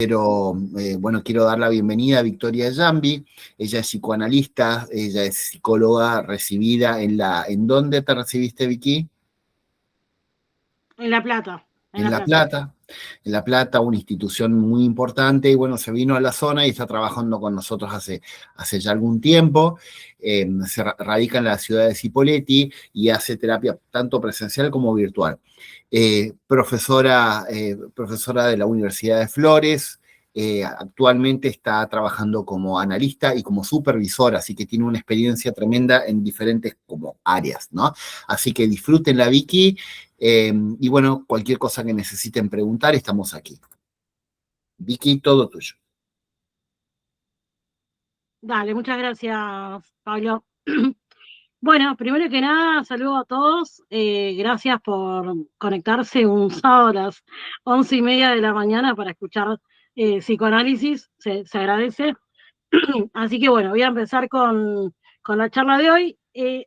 Pero bueno, quiero dar la bienvenida a Victoria Jambi. Ella es psicoanalista, ella es psicóloga recibida ¿En dónde te recibiste, Vicky? En La Plata, en En La La Plata. Plata. En La Plata, una institución muy importante, y bueno, se vino a la zona y está trabajando con nosotros hace ya algún tiempo. Se radica en la ciudad de Cipolletti y hace terapia tanto presencial como virtual. Profesora de la Universidad de Flores. Actualmente está trabajando como analista y como supervisora, así que tiene una experiencia tremenda en diferentes como áreas, ¿no? Así que disfruten la Vicky, y bueno, cualquier cosa que necesiten preguntar, estamos aquí. Vicky, todo tuyo. Dale, muchas gracias, Pablo. Bueno, primero que nada, saludo a todos. Gracias por conectarse un sábado a las 11:30 de la mañana para escuchar psicoanálisis. Se agradece. Así que bueno, voy a empezar con la charla de hoy.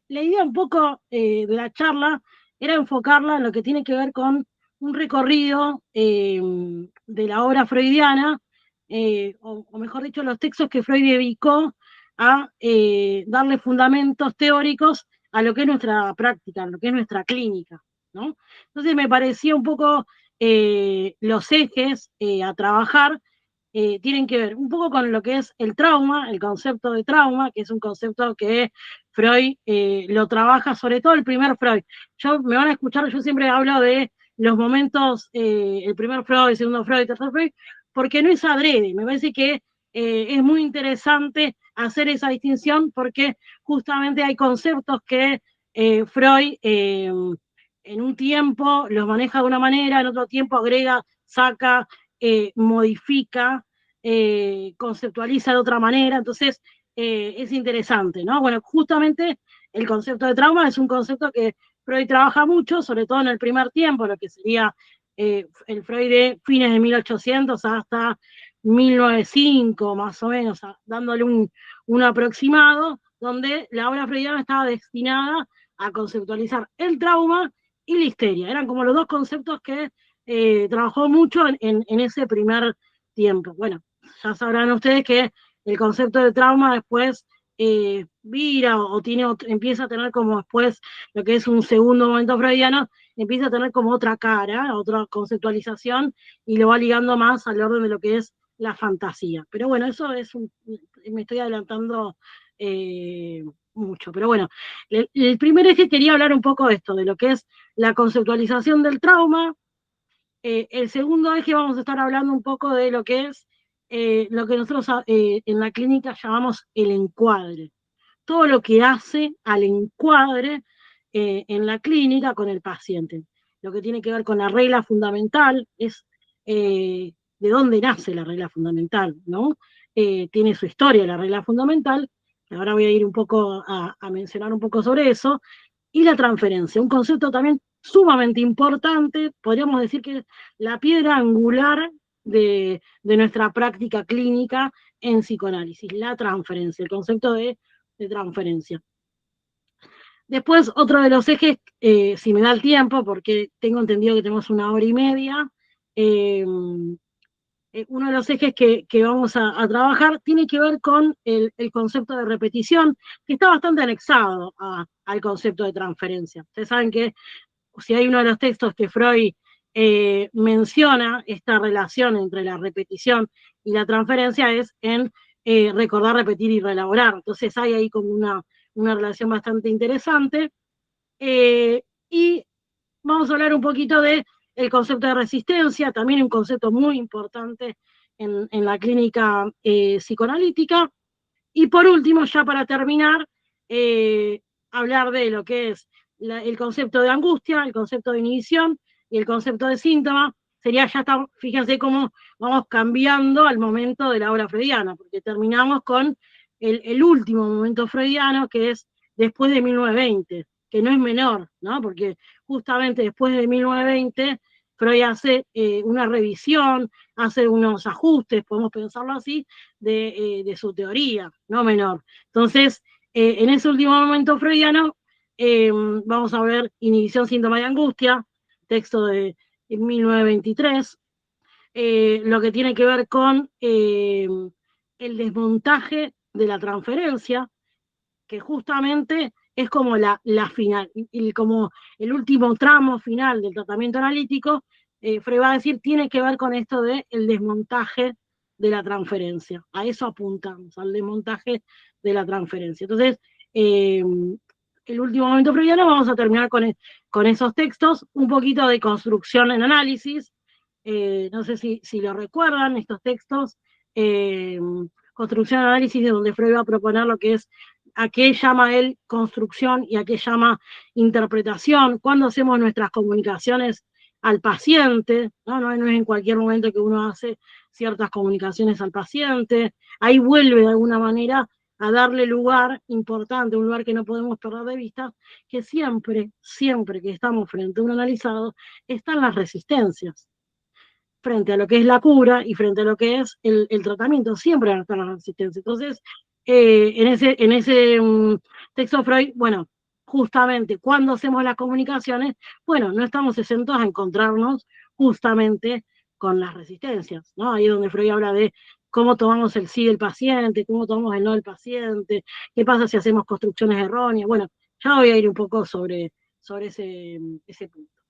La idea un poco de la charla era enfocarla en lo que tiene que ver con un recorrido de la obra freudiana, o mejor dicho, los textos que Freud dedicó a darle fundamentos teóricos a lo que es nuestra práctica, a lo que es nuestra clínica, ¿no? Entonces me parecía un poco los ejes a trabajar tienen que ver un poco con lo que es el trauma, el concepto de trauma, que es un concepto que Freud lo trabaja, sobre todo el primer Freud. Me van a escuchar, yo siempre hablo de los momentos, el primer Freud, el segundo Freud, el tercer Freud, porque no es adrede, me parece que es muy interesante hacer esa distinción porque justamente hay conceptos que Freud en un tiempo los maneja de una manera, en otro tiempo agrega, saca, modifica, conceptualiza de otra manera, entonces es interesante, ¿no? Bueno, justamente el concepto de trauma es un concepto que Freud trabaja mucho, sobre todo en el primer tiempo, lo que sería el Freud de fines de 1800 hasta 1905, más o menos, dándole un aproximado, donde la obra freudiana estaba destinada a conceptualizar el trauma y la histeria. Eran como los dos conceptos que trabajó mucho en ese primer tiempo. Bueno, ya sabrán ustedes que el concepto de trauma después vira empieza a tener como después lo que es un segundo momento freudiano, empieza a tener como otra cara, otra conceptualización y lo va ligando más al orden de lo que es la fantasía. Pero bueno, me estoy adelantando mucho. Pero bueno, el primer eje quería hablar un poco de esto, de lo que es la conceptualización del trauma. El segundo eje vamos a estar hablando un poco de lo que es lo que nosotros en la clínica llamamos el encuadre. Todo lo que hace al encuadre en la clínica con el paciente. Lo que tiene que ver con la regla fundamental es de dónde nace la regla fundamental, ¿no? Tiene su historia la regla fundamental, ahora voy a ir un poco a mencionar un poco sobre eso, y la transferencia, un concepto también sumamente importante, podríamos decir que es la piedra angular de nuestra práctica clínica en psicoanálisis, la transferencia, el concepto de transferencia. Después, otro de los ejes, si me da el tiempo, porque tengo entendido que tenemos 1 hora y media, uno de los ejes que vamos a trabajar tiene que ver con el concepto de repetición, que está bastante anexado al concepto de transferencia. Ustedes saben que si hay uno de los textos que Freud menciona esta relación entre la repetición y la transferencia es en recordar, repetir y reelaborar. Entonces hay ahí como una relación bastante interesante. Y vamos a hablar un poquito del concepto de resistencia, también un concepto muy importante en la clínica psicoanalítica. Y por último, ya para terminar, hablar de lo que es el concepto de angustia, el concepto de inhibición y el concepto de síntoma. Fíjense cómo vamos cambiando al momento de la obra freudiana, porque terminamos con el último momento freudiano, que es después de 1920, que no es menor, ¿no? Porque justamente después de 1920, Freud hace una revisión, hace unos ajustes, podemos pensarlo así, de su teoría, no menor. Entonces, en ese último momento freudiano, vamos a ver Inhibición, síntoma y angustia, texto de 1923. lo que tiene que ver con el desmontaje de la transferencia, que justamente es como la final, como el último tramo final del tratamiento analítico. Freud va a decir, tiene que ver con esto del desmontaje de la transferencia. A eso apuntamos, al desmontaje de la transferencia. Entonces, el último momento freudiano, vamos a terminar con esos textos, un poquito de construcción en análisis. No sé si lo recuerdan, estos textos, construcción en análisis, de donde Freud va a proponer lo que es a qué llama él construcción y a qué llama interpretación, cuando hacemos nuestras comunicaciones al paciente, no es en cualquier momento que uno hace ciertas comunicaciones al paciente, ahí vuelve de alguna manera a darle lugar importante, un lugar que no podemos perder de vista, que siempre que estamos frente a un analizado, están las resistencias, frente a lo que es la cura y frente a lo que es el tratamiento, siempre van a estar las resistencias. Entonces, en ese texto Freud, bueno, justamente cuando hacemos las comunicaciones, bueno, no estamos exentos a encontrarnos justamente con las resistencias, ¿no? Ahí es donde Freud habla de cómo tomamos el sí del paciente, cómo tomamos el no del paciente, qué pasa si hacemos construcciones erróneas. Bueno, ya voy a ir un poco sobre ese punto.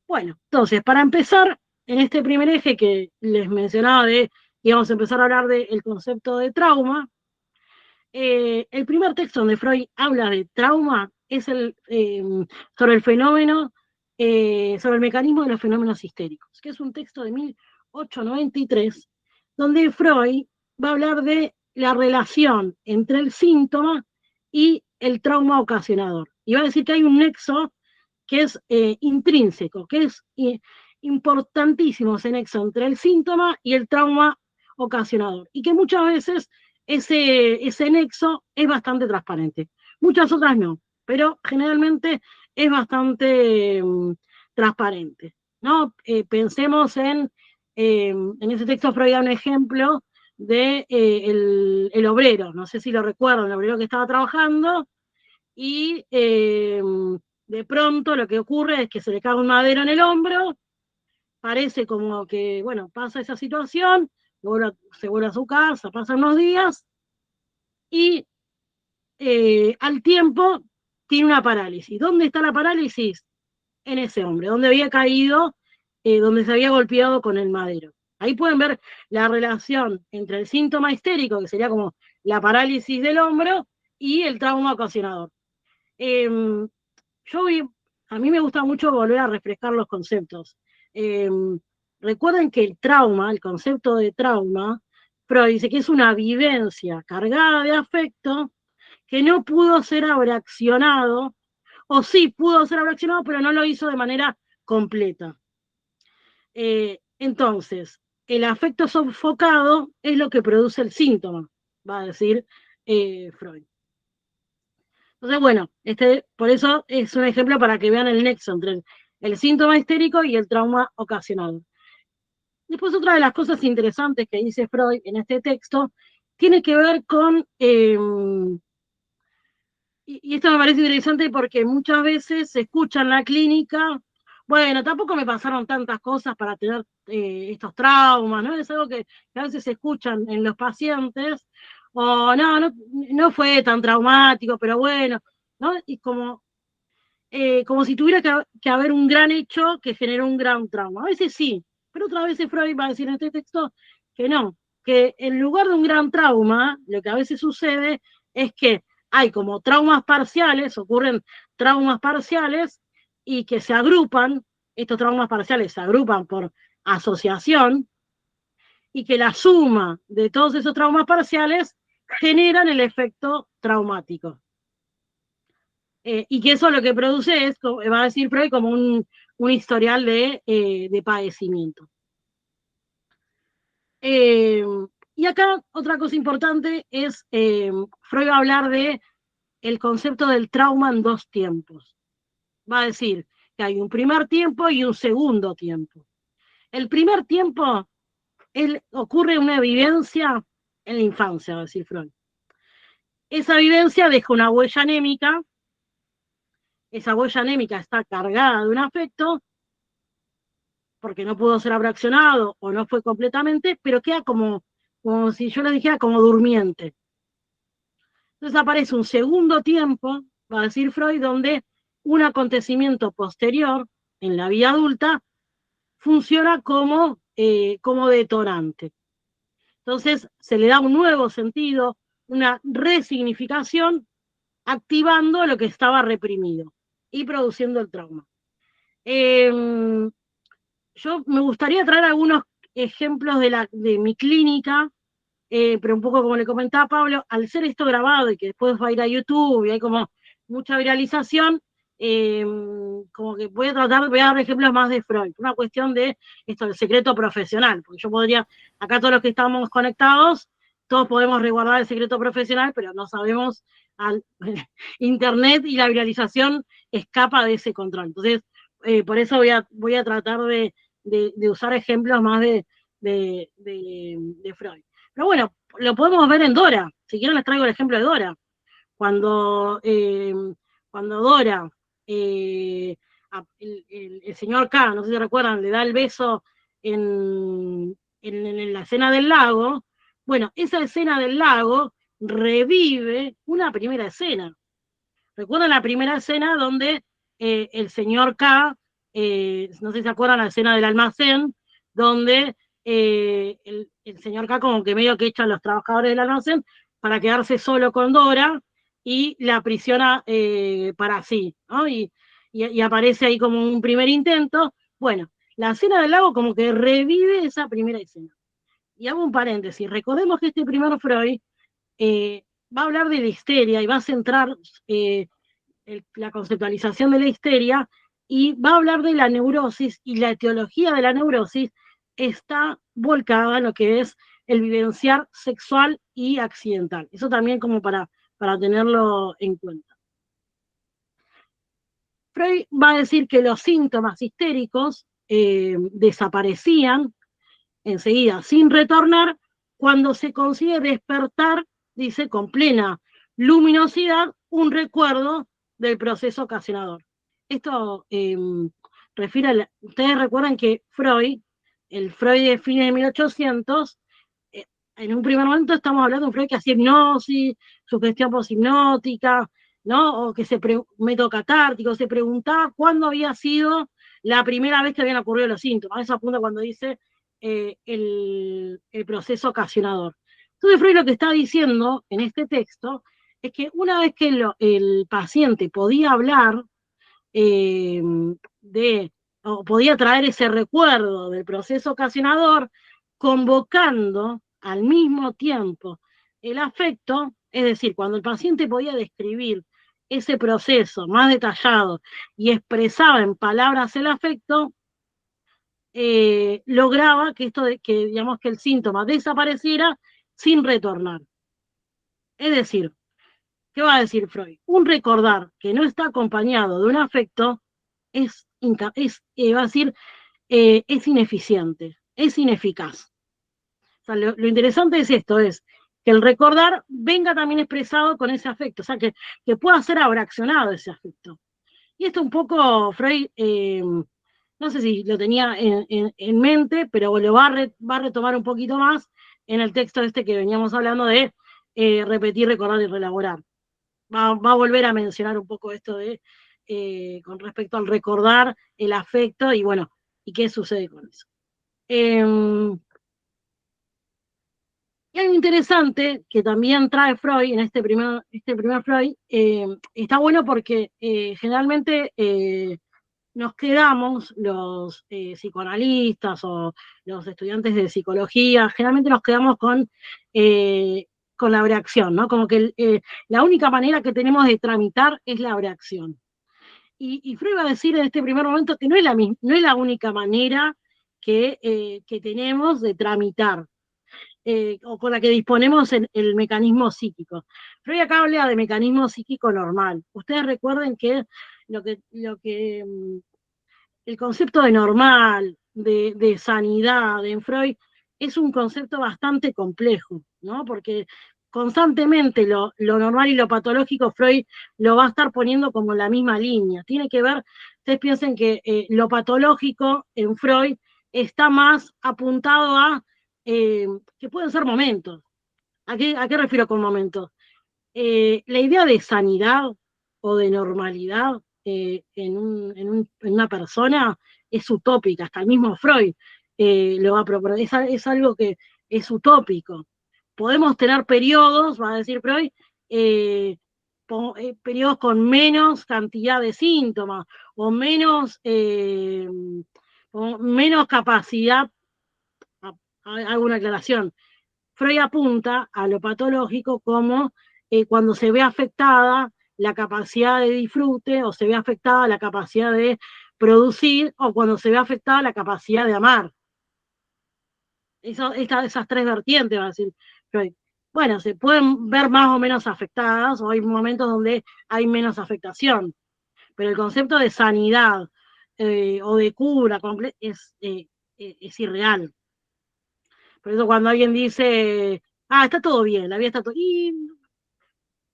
Bueno, entonces, para empezar, en este primer eje que les mencionaba y vamos a empezar a hablar del concepto de trauma, el primer texto donde Freud habla de trauma es sobre el fenómeno, sobre el mecanismo de los fenómenos histéricos, que es un texto de 1893, donde Freud va a hablar de la relación entre el síntoma y el trauma ocasionador. Y va a decir que hay un nexo que es intrínseco, que es importantísimo ese nexo entre el síntoma y el trauma ocasionador, y que muchas veces ese nexo es bastante transparente. Muchas otras no, pero generalmente es bastante transparente, ¿no? Pensemos en ese texto Freud da un ejemplo de el obrero, no sé si lo recuerdan, el obrero que estaba trabajando y de pronto lo que ocurre es que se le cae un madero en el hombro, parece como que, bueno, pasa esa situación, se vuelve a su casa, pasan unos días y al tiempo tiene una parálisis. ¿Dónde está la parálisis? En ese hombre, donde había caído, donde se había golpeado con el madero. Ahí pueden ver la relación entre el síntoma histérico, que sería como la parálisis del hombro, y el trauma ocasionador. Eh, yo a mí me gusta mucho volver a refrescar los conceptos. Eh, Recuerden que el trauma, el concepto de trauma, Freud dice que es una vivencia cargada de afecto que no pudo ser abraccionado, o sí pudo ser abraccionado, pero no lo hizo de manera completa. Entonces, el afecto sofocado es lo que produce el síntoma, va a decir Freud. Entonces, bueno, por eso es un ejemplo para que vean el nexo entre el síntoma histérico y el trauma ocasionado. Después, otra de las cosas interesantes que dice Freud en este texto tiene que ver con, y esto me parece interesante porque muchas veces se escucha en la clínica, bueno, tampoco me pasaron tantas cosas para tener estos traumas, ¿no? Es algo que a veces se escuchan en los pacientes, o no fue tan traumático, pero bueno, ¿no? Y como si tuviera que haber un gran hecho que generó un gran trauma. A veces sí, pero otras veces Freud va a decir en este texto que no, que en lugar de un gran trauma, lo que a veces sucede es que hay como traumas parciales, ocurren traumas parciales y que se agrupan, estos traumas parciales se agrupan por asociación, y que la suma de todos esos traumas parciales generan el efecto traumático. Y que eso lo que produce es, va a decir Freud, como un historial de padecimiento. Y acá otra cosa importante es, Freud va a hablar de el concepto del trauma en dos tiempos. Va a decir que hay un primer tiempo y un segundo tiempo. El primer tiempo ocurre una vivencia en la infancia, va a decir Freud. Esa vivencia deja una huella anémica, esa huella anémica está cargada de un afecto, porque no pudo ser abraccionado o no fue completamente, pero queda como si yo le dijera como durmiente. Entonces aparece un segundo tiempo, va a decir Freud, donde un acontecimiento posterior en la vida adulta funciona como detonante. Entonces se le da un nuevo sentido, una resignificación, activando lo que estaba reprimido y produciendo el trauma. Yo me gustaría traer algunos ejemplos de mi clínica, pero un poco como le comentaba Pablo, al ser esto grabado y que después va a ir a YouTube y hay como mucha viralización, como que voy a dar ejemplos más de Freud, una cuestión de esto, el secreto profesional, porque yo podría, acá todos los que estamos conectados, todos podemos resguardar el secreto profesional, pero no sabemos, Internet y la viralización escapa de ese control. Entonces, por eso voy a tratar de usar ejemplos más de Freud. Pero bueno, lo podemos ver en Dora. Si quieren les traigo el ejemplo de Dora. Cuando, cuando Dora, el señor K, no sé si recuerdan, le da el beso en la escena del lago, bueno, esa escena del lago revive una primera escena. ¿Recuerdan la primera escena donde el señor K, no sé si se acuerdan la escena del almacén, donde el señor K como que medio que echa a los trabajadores del almacén para quedarse solo con Dora y la aprisiona para sí, ¿no? Y aparece ahí como un primer intento. Bueno, la escena del lago como que revive esa primera escena. Y hago un paréntesis, recordemos que este primer Freud va a hablar de la histeria y va a centrar la conceptualización de la histeria y va a hablar de la neurosis, y la etiología de la neurosis está volcada en lo que es el vivenciar sexual y accidental. Eso también como para tenerlo en cuenta. Freud va a decir que los síntomas histéricos desaparecían enseguida, sin retornar, cuando se consigue despertar, dice, con plena luminosidad, un recuerdo del proceso ocasionador. Esto refiere ustedes recuerdan que Freud, el Freud de fines de 1800, en un primer momento estamos hablando de un Freud que hacía hipnosis, sugestión poshipnótica, ¿no? O que método catártico, se preguntaba cuándo había sido la primera vez que habían ocurrido los síntomas. Eso apunta cuando dice el proceso ocasionador. Entonces Freud lo que está diciendo en este texto es que una vez que el paciente podía hablar eh, o podía traer ese recuerdo del proceso ocasionador, convocando al mismo tiempo el afecto, es decir, cuando el paciente podía describir ese proceso más detallado y expresaba en palabras el afecto, lograba digamos, que el síntoma desapareciera sin retornar. Es decir, ¿qué va a decir Freud? Un recordar que no está acompañado de un afecto va a decir, es ineficiente, es ineficaz. O sea, lo interesante es esto, es que el recordar venga también expresado con ese afecto, o sea, que pueda ser abraccionado ese afecto. Y esto un poco Freud, no sé si lo tenía en mente, pero lo va a retomar un poquito más en el texto este que veníamos hablando de repetir, recordar y relaborar. Va a volver a mencionar un poco esto de con respecto al recordar el afecto y bueno, y qué sucede con eso. Y algo interesante que también trae Freud en este primer Freud, está bueno porque generalmente nos quedamos, los psicoanalistas o los estudiantes de psicología, generalmente nos quedamos con la reacción, ¿no? Como que la única manera que tenemos de tramitar es la reacción. Y Freud va a decir en este primer momento que no es la única manera que tenemos de tramitar. O con la que disponemos en el mecanismo psíquico. Freud acá habla de mecanismo psíquico normal. Ustedes recuerden que el concepto de normal, de sanidad en Freud, es un concepto bastante complejo, ¿no? Porque constantemente lo normal y lo patológico Freud lo va a estar poniendo como en la misma línea. Tiene que ver, ustedes piensen que lo patológico en Freud está más apuntado a que pueden ser momentos. ¿A qué refiero con momentos? La idea de sanidad o de normalidad en una persona es utópica, hasta el mismo Freud lo va a proponer, es algo que es utópico. Podemos tener periodos, va a decir Freud, eh, periodos con menos cantidad de síntomas o menos capacidad. Hago una aclaración. Freud apunta a lo patológico como cuando se ve afectada la capacidad de disfrute o se ve afectada la capacidad de producir o cuando se ve afectada la capacidad de amar. Esas tres vertientes, va a decir Freud. Bueno, se pueden ver más o menos afectadas o hay momentos donde hay menos afectación, pero el concepto de sanidad o de cura es irreal. Por eso cuando alguien dice, está todo bien, la vida está todo... Y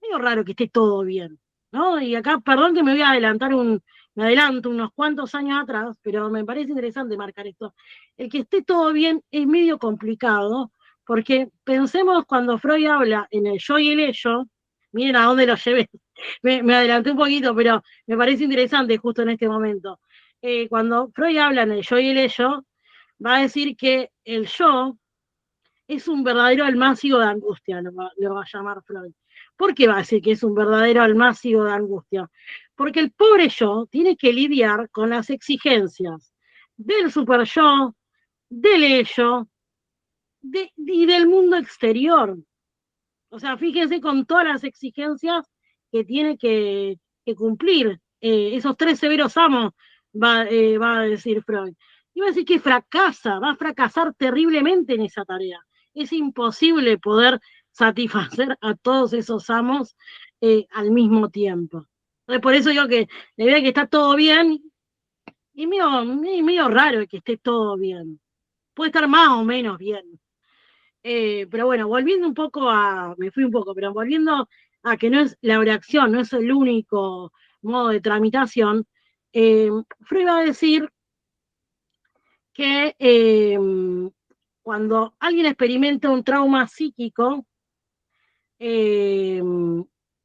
medio raro que esté todo bien, ¿no? Y acá, perdón que me adelanto unos cuantos años atrás, pero me parece interesante marcar esto. El que esté todo bien es medio complicado, porque pensemos cuando Freud habla en el yo y el ello, miren a dónde lo llevé, me adelanté un poquito, pero me parece interesante justo en este momento. Cuando Freud habla en el yo y el ello, va a decir que el yo es un verdadero almácigo de angustia, lo va a llamar Freud. ¿Por qué va a decir que es un verdadero almácigo de angustia? Porque el pobre yo tiene que lidiar con las exigencias del super yo, del ello y del mundo exterior. O sea, fíjense con todas las exigencias que tiene que cumplir. Esos tres severos amos, va a decir Freud. Y va a decir que va a fracasar terriblemente en esa tarea. Es imposible poder satisfacer a todos esos amos al mismo tiempo. Entonces, por eso digo que la idea de que está todo bien, y medio raro que esté todo bien. Puede estar más o menos bien. Pero bueno, volviendo un poco me fui un poco, pero volviendo a que no es la oración, no es el único modo de tramitación, Freud va a decir que cuando alguien experimenta un trauma psíquico, eh,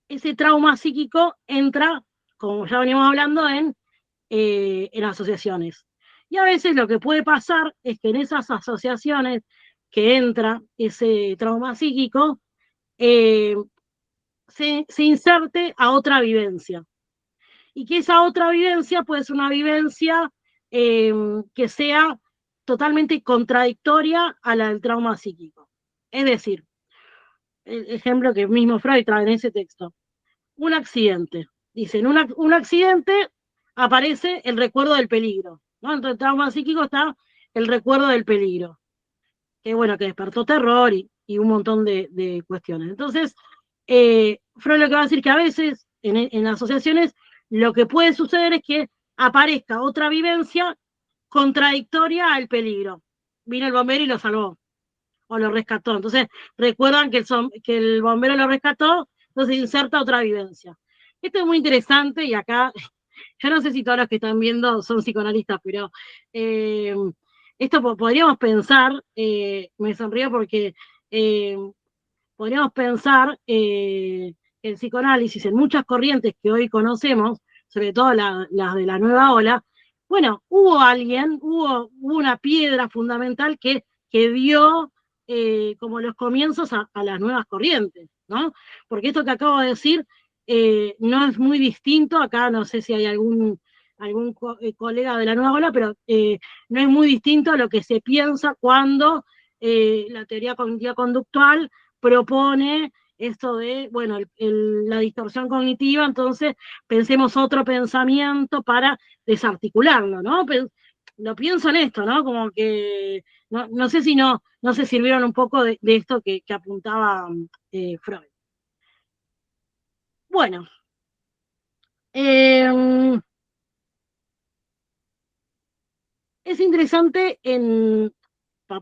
ese trauma psíquico entra, como ya veníamos hablando, en asociaciones. Y a veces lo que puede pasar es que en esas asociaciones que entra ese trauma psíquico, eh, se inserte a otra vivencia. Y que esa otra vivencia puede ser una vivencia eh, que sea totalmente contradictoria a la del trauma psíquico. Es decir, el ejemplo que mismo Freud trae en ese texto, un accidente. Dicen, un accidente aparece el recuerdo del peligro, ¿no? Entre el trauma psíquico está el recuerdo del peligro, que bueno, que despertó terror y un montón de cuestiones. Entonces, Freud lo que va a decir que a veces en asociaciones lo que puede suceder es que aparezca otra vivencia contradictoria al peligro. Vino el bombero y lo salvó o lo rescató. Entonces, recuerdan que el bombero lo rescató, entonces inserta otra vivencia. Esto es muy interesante y acá, yo no sé si todos los que están viendo son psicoanalistas, pero eh, esto podríamos pensar, me sonrío porque eh, podríamos pensar el psicoanálisis en muchas corrientes que hoy conocemos, sobre todo las de la nueva ola. Bueno, hubo una piedra fundamental que dio como los comienzos a las nuevas corrientes, ¿no? Porque esto que acabo de decir no es muy distinto, acá no sé si hay algún colega de la nueva ola, pero no es muy distinto a lo que se piensa cuando la teoría cognitiva conductual propone esto de, bueno, la distorsión cognitiva, entonces pensemos otro pensamiento para desarticularlo, ¿no? Lo pienso en esto, ¿no? Como que, no sé si no se sirvieron un poco de esto que apuntaba Freud. Bueno, eh, es interesante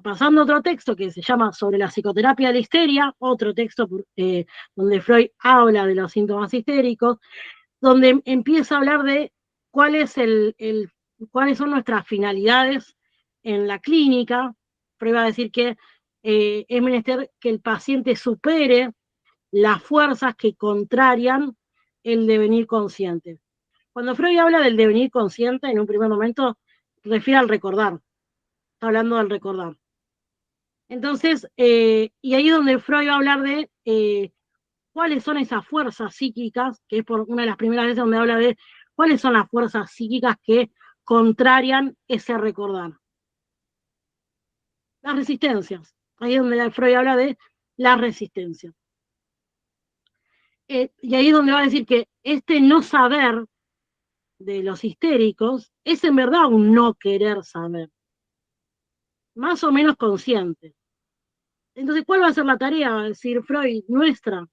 pasando a otro texto que se llama Sobre la psicoterapia de la histeria, otro texto donde Freud habla de los síntomas histéricos, donde empieza a hablar de cuáles son nuestras finalidades en la clínica. Freud va a decir que es menester que el paciente supere las fuerzas que contrarian el devenir consciente. Cuando Freud habla del devenir consciente, en un primer momento refiere al recordar, está hablando del recordar. Entonces, y ahí es donde Freud va a hablar de cuáles son esas fuerzas psíquicas, que es por una de las primeras veces donde habla de cuáles son las fuerzas psíquicas que contrarian ese recordar. Las resistencias. Ahí es donde Freud habla de la resistencia. Y ahí es donde va a decir que este no saber de los histéricos es en verdad un no querer saber, más o menos consciente. Entonces, ¿cuál va a ser la tarea, va a decir Freud, nuestra?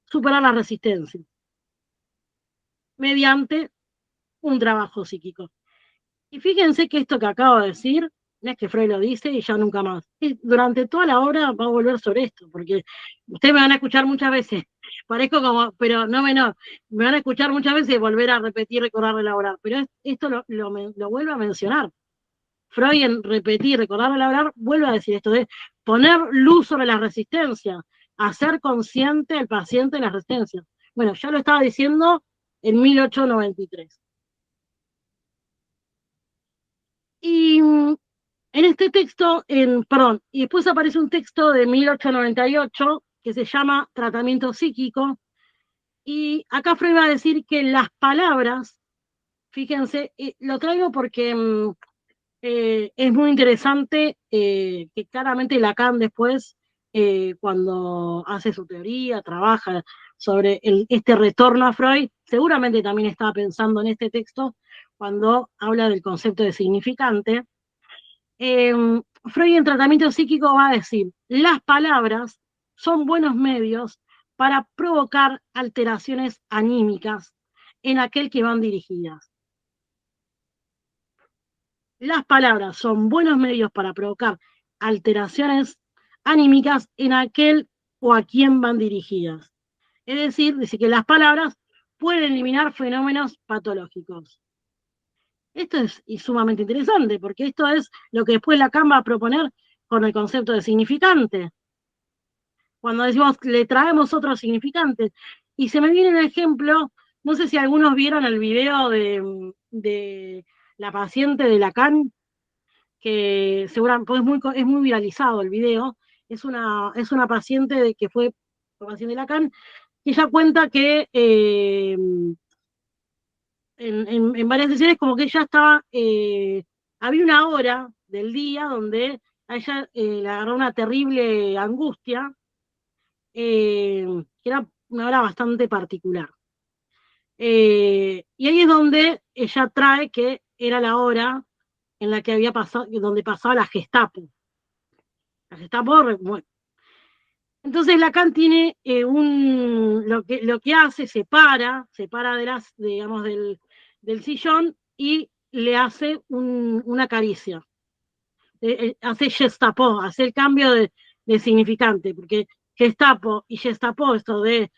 Superar la resistencia mediante un trabajo psíquico. Y fíjense que esto que acabo de decir, no es que Freud lo dice y ya nunca más. Y durante toda la obra va a volver sobre esto, porque ustedes me van a escuchar muchas veces, parezco como, pero no menor, me van a escuchar muchas veces volver a repetir, recordar, elaborar, pero esto lo vuelvo a mencionar. Freud en repetir, recordar, elaborar, vuelve a decir esto de poner luz sobre la resistencia, hacer consciente al paciente de la resistencia. Bueno, ya lo estaba diciendo en 1893. Y en este texto, perdón, y después aparece un texto de 1898 que se llama Tratamiento Psíquico, y acá Freud va a decir que las palabras, fíjense, lo traigo porque es muy interesante que claramente Lacan después, cuando hace su teoría, trabaja sobre este retorno a Freud, seguramente también estaba pensando en este texto cuando habla del concepto de significante. Freud en tratamiento psíquico va a decir, las palabras son buenos medios para provocar alteraciones anímicas en aquel que van dirigidas. Las palabras son buenos medios para provocar alteraciones anímicas en aquel o a quien van dirigidas. Es decir, dice que las palabras pueden eliminar fenómenos patológicos. Esto es sumamente interesante, porque esto es lo que después Lacan va a proponer con el concepto de significante. Cuando decimos le traemos otro significante. Y se me viene un ejemplo, no sé si algunos vieron el video de la paciente de Lacan, que seguramente es muy viralizado el video. Es una paciente que fue paciente de Lacan, y ella cuenta que en varias sesiones como que ella estaba, había una hora del día donde a ella le agarró una terrible angustia, que era una hora bastante particular. Y ahí es donde ella trae que era la hora en la que había pasado, donde pasaba la Gestapo. La Gestapo, bueno. Entonces Lacan tiene lo que hace, se para digamos, del sillón y le hace una caricia. Hace Gestapo, hace el cambio de significante, porque Gestapo y Gestapo, esto de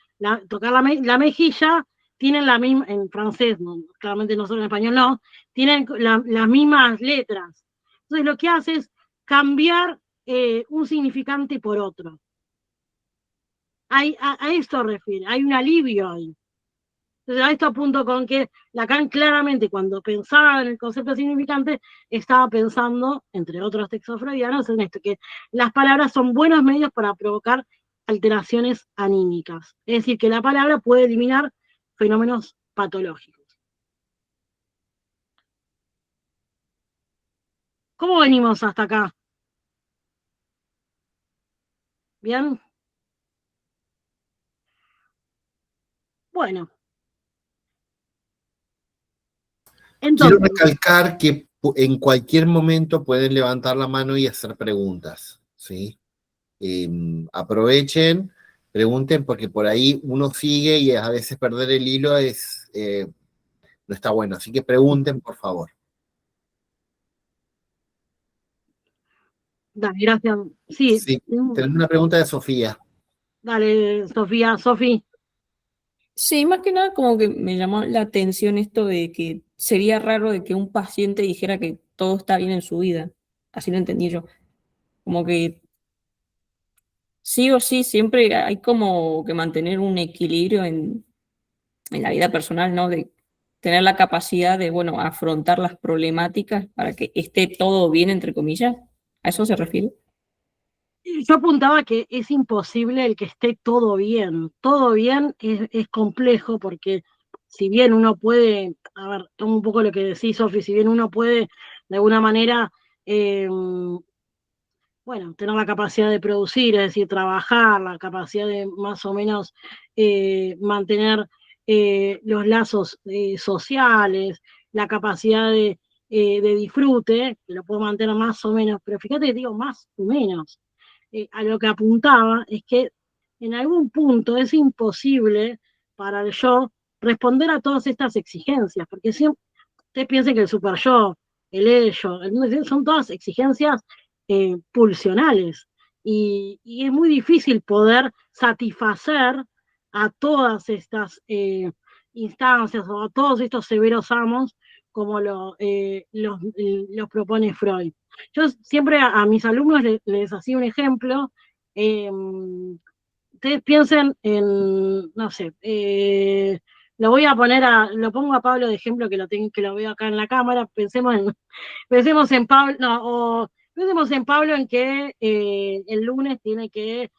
tocar la mejilla, tienen la misma, en francés, no, claramente nosotros en español no, tienen las mismas letras. Entonces lo que hace es cambiar un significante por otro. A esto refiere, hay un alivio ahí. Entonces, a esto apunto con que Lacan claramente cuando pensaba en el concepto significante estaba pensando, entre otros textos freudianos, en esto, que las palabras son buenos medios para provocar alteraciones anímicas. Es decir, que la palabra puede eliminar fenómenos patológicos. ¿Cómo venimos hasta acá? ¿Bien? Bueno, Quiero entonces, recalcar que en cualquier momento pueden levantar la mano y hacer preguntas, ¿sí? Aprovechen, pregunten, porque por ahí uno sigue y a veces perder el hilo no está bueno. Así que pregunten, por favor. dale, gracias. Sí, Sí, tenemos una pregunta de Sofía. dale, Sofía, Sofi. Sí, más que nada como que me llamó la atención esto de que sería raro de que un paciente dijera que todo está bien en su vida. así lo entendí yo. Como que sí o sí siempre hay como que mantener un equilibrio en la vida personal, ¿no? De tener la capacidad de, bueno, afrontar las problemáticas para que esté todo bien, entre comillas. ¿A eso se refiere? Yo apuntaba que es imposible el que esté todo bien. Todo bien es complejo porque si bien uno puede, a ver, tomo un poco lo que decís, Sofi, si bien uno puede de alguna manera, bueno, tener la capacidad de producir, es decir, trabajar, la capacidad de más o menos mantener los lazos sociales, la capacidad de disfrute, que lo puedo mantener más o menos, pero fíjate que digo más o menos a lo que apuntaba es que en algún punto es imposible para el yo responder a todas estas exigencias, porque siempre ustedes piensen que el super yo, el ello, son todas exigencias pulsionales y es muy difícil poder satisfacer a todas estas instancias o a todos estos severos amos como los propone Freud. Yo siempre a mis alumnos les hacía un ejemplo. Eh, ustedes piensen en, no sé, lo voy a poner lo pongo a Pablo de ejemplo que lo veo acá en la cámara. Pensemos en Pablo, no, pensemos en Pablo en que el lunes tiene que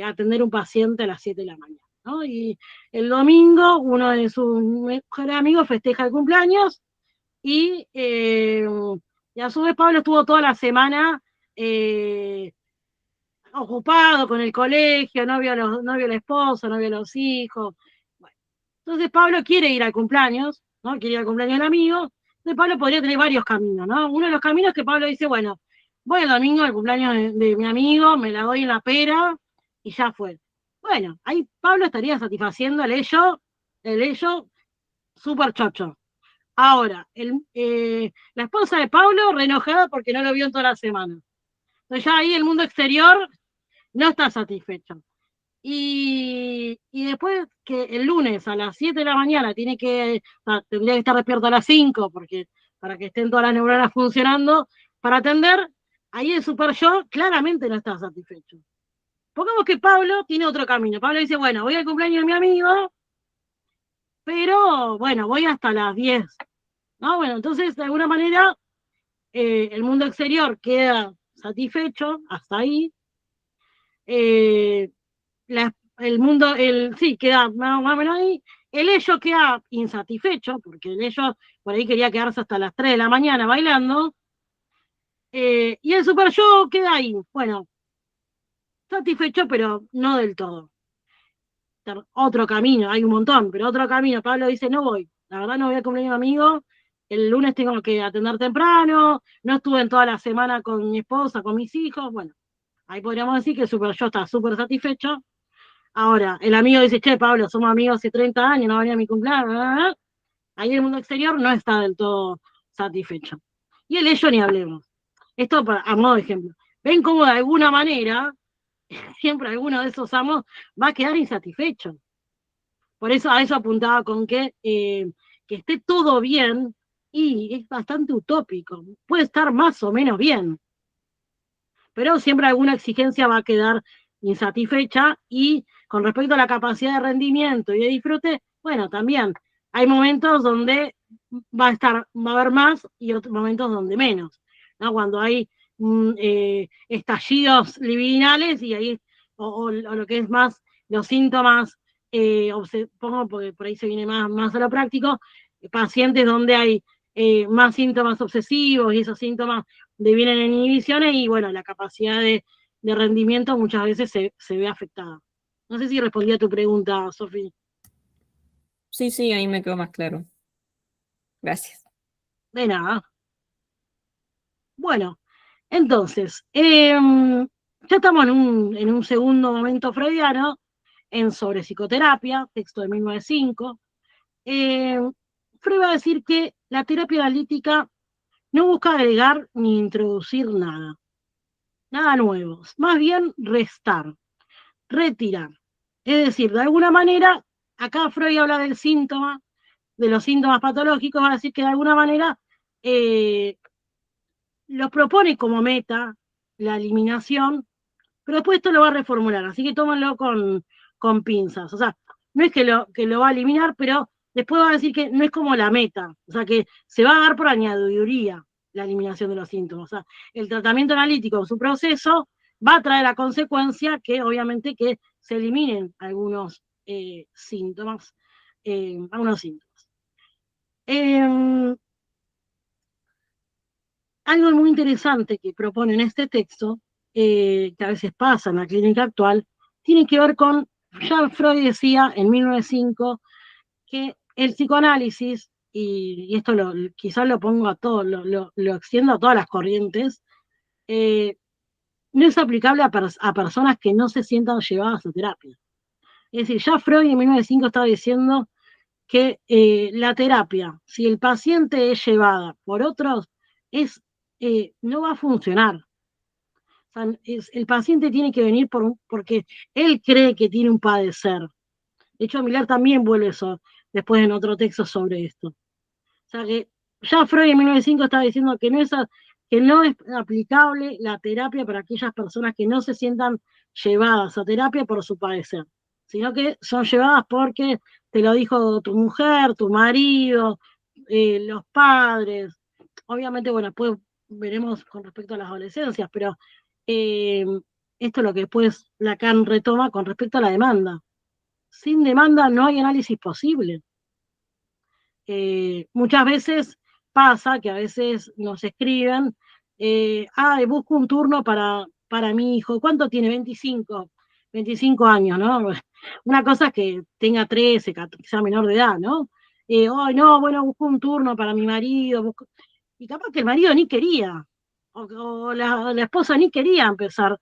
atender un paciente a las 7 de la mañana, ¿no? Y el domingo uno de sus mejores amigos festeja el cumpleaños y a su vez Pablo estuvo toda la semana ocupado con el colegio, no vio a la esposa, no vio a los hijos. Bueno, entonces Pablo quiere ir al cumpleaños, ¿no? Quiere ir al cumpleaños del amigo. Entonces Pablo podría tener varios caminos, ¿no? Uno de los caminos es que Pablo dice, bueno, voy el domingo al cumpleaños de mi amigo, me la doy en la pera y ya fue. Bueno, ahí Pablo estaría satisfaciendo el ello súper chocho. Ahora, la esposa de Pablo re enojada porque no lo vio en toda la semana. Entonces ya ahí el mundo exterior no está satisfecho. Y después que el lunes a las 7 de la mañana tendría que estar despierto a las 5 porque, para que estén todas las neuronas funcionando para atender, ahí el super yo claramente no está satisfecho. Pongamos que Pablo tiene otro camino. Pablo dice, bueno, voy al cumpleaños de mi amigo, pero bueno, voy hasta las 10. ¿No? Bueno, entonces de alguna manera el mundo exterior queda satisfecho hasta ahí. Eh, sí, queda más o menos ahí. El ello queda insatisfecho, porque el ello por ahí quería quedarse hasta las 3 de la mañana bailando. Y el super yo queda ahí. Bueno, satisfecho, pero no del todo. Otro camino, hay un montón, pero otro camino. Pablo dice, no voy. La verdad no voy a cumpleaños de mi amigo. El lunes tengo que atender temprano. No estuve en toda la semana con mi esposa, con mis hijos. Bueno, ahí podríamos decir que el super yo está súper satisfecho. Ahora, el amigo dice, che, Pablo, somos amigos hace 30 años, no venía a mi cumpleaños. Ahí el mundo exterior no está del todo satisfecho. Y el ello ni hablemos. Esto a modo de ejemplo. Ven cómo de alguna manera, siempre alguno de esos amos va a quedar insatisfecho. Por eso a eso apuntaba con que esté todo bien y es bastante utópico. Puede estar más o menos bien, pero siempre alguna exigencia va a quedar insatisfecha y con respecto a la capacidad de rendimiento y de disfrute, bueno, también hay momentos donde va a haber más y otros momentos donde menos, ¿no? Cuando hay estallidos libidinales y ahí, o lo que es más los síntomas, pongo porque por ahí se viene más a lo práctico, pacientes donde hay más síntomas obsesivos y esos síntomas devienen en inhibiciones y bueno, la capacidad de rendimiento muchas veces se ve afectada. No sé si respondí a tu pregunta, Sofía. Sí, sí, ahí me quedó más claro. Gracias. De nada. Bueno, entonces, ya estamos en un segundo momento freudiano, en Sobre psicoterapia, texto de 1905. Freud va a decir que la terapia analítica no busca agregar ni introducir nada nuevo, más bien restar, retirar. Es decir, de alguna manera, acá Freud habla del síntoma, de los síntomas patológicos, va a decir que de alguna manera lo propone como meta la eliminación, pero después esto lo va a reformular, así que tómenlo con pinzas. O sea, no es que lo va a eliminar, pero después va a decir que no es como la meta, o sea, que se va a dar por añadiduría la eliminación de los síntomas. O sea, el tratamiento analítico en su proceso va a traer a consecuencia que obviamente que se eliminen algunos síntomas, algunos síntomas. Algo muy interesante que propone en este texto, que a veces pasa en la clínica actual, tiene que ver con, ya Freud decía en 1905 que el psicoanálisis, y esto quizás lo pongo a todo, lo extiendo a todas las corrientes, no es aplicable a personas que no se sientan llevadas a terapia. Es decir, ya Freud en 1905 estaba diciendo que la terapia, si el paciente es llevada por otros, no va a funcionar. O sea, el paciente tiene que venir porque él cree que tiene un padecer. De hecho, Miller también vuelve eso después en otro texto sobre esto. O sea que ya Freud en 1905 estaba diciendo que no es aplicable la terapia para aquellas personas que no se sientan llevadas a terapia por su padecer, sino que son llevadas porque te lo dijo tu mujer, tu marido, los padres. Obviamente, bueno, después veremos con respecto a las adolescencias, pero eh, esto es lo que después Lacan retoma con respecto a la demanda. Sin demanda no hay análisis posible. Muchas veces pasa que a veces nos escriben, busco un turno para mi hijo. ¿Cuánto tiene? 25 años, ¿no? Una cosa es que tenga 13, que sea menor de edad, ¿no? No, bueno, busco un turno para mi marido. Y capaz que el marido ni quería, o la esposa ni quería empezar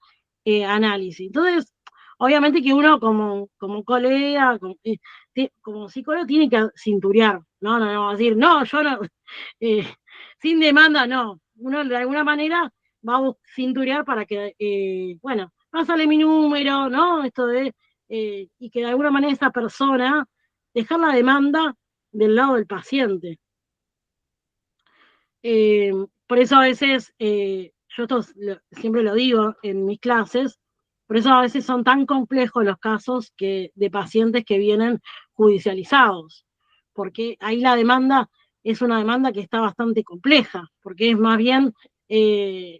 análisis. Entonces, obviamente que uno como colega, como psicólogo tiene que cinturear, no, decir, no, yo no, eh, sin demanda no, uno de alguna manera va a cinturear para que, bueno, pásale mi número, ¿no? Y que de alguna manera esa persona, dejar la demanda del lado del paciente. Por eso a veces, yo esto siempre lo digo en mis clases, por eso a veces son tan complejos los casos de pacientes que vienen judicializados, porque ahí la demanda es una demanda que está bastante compleja, porque es más bien,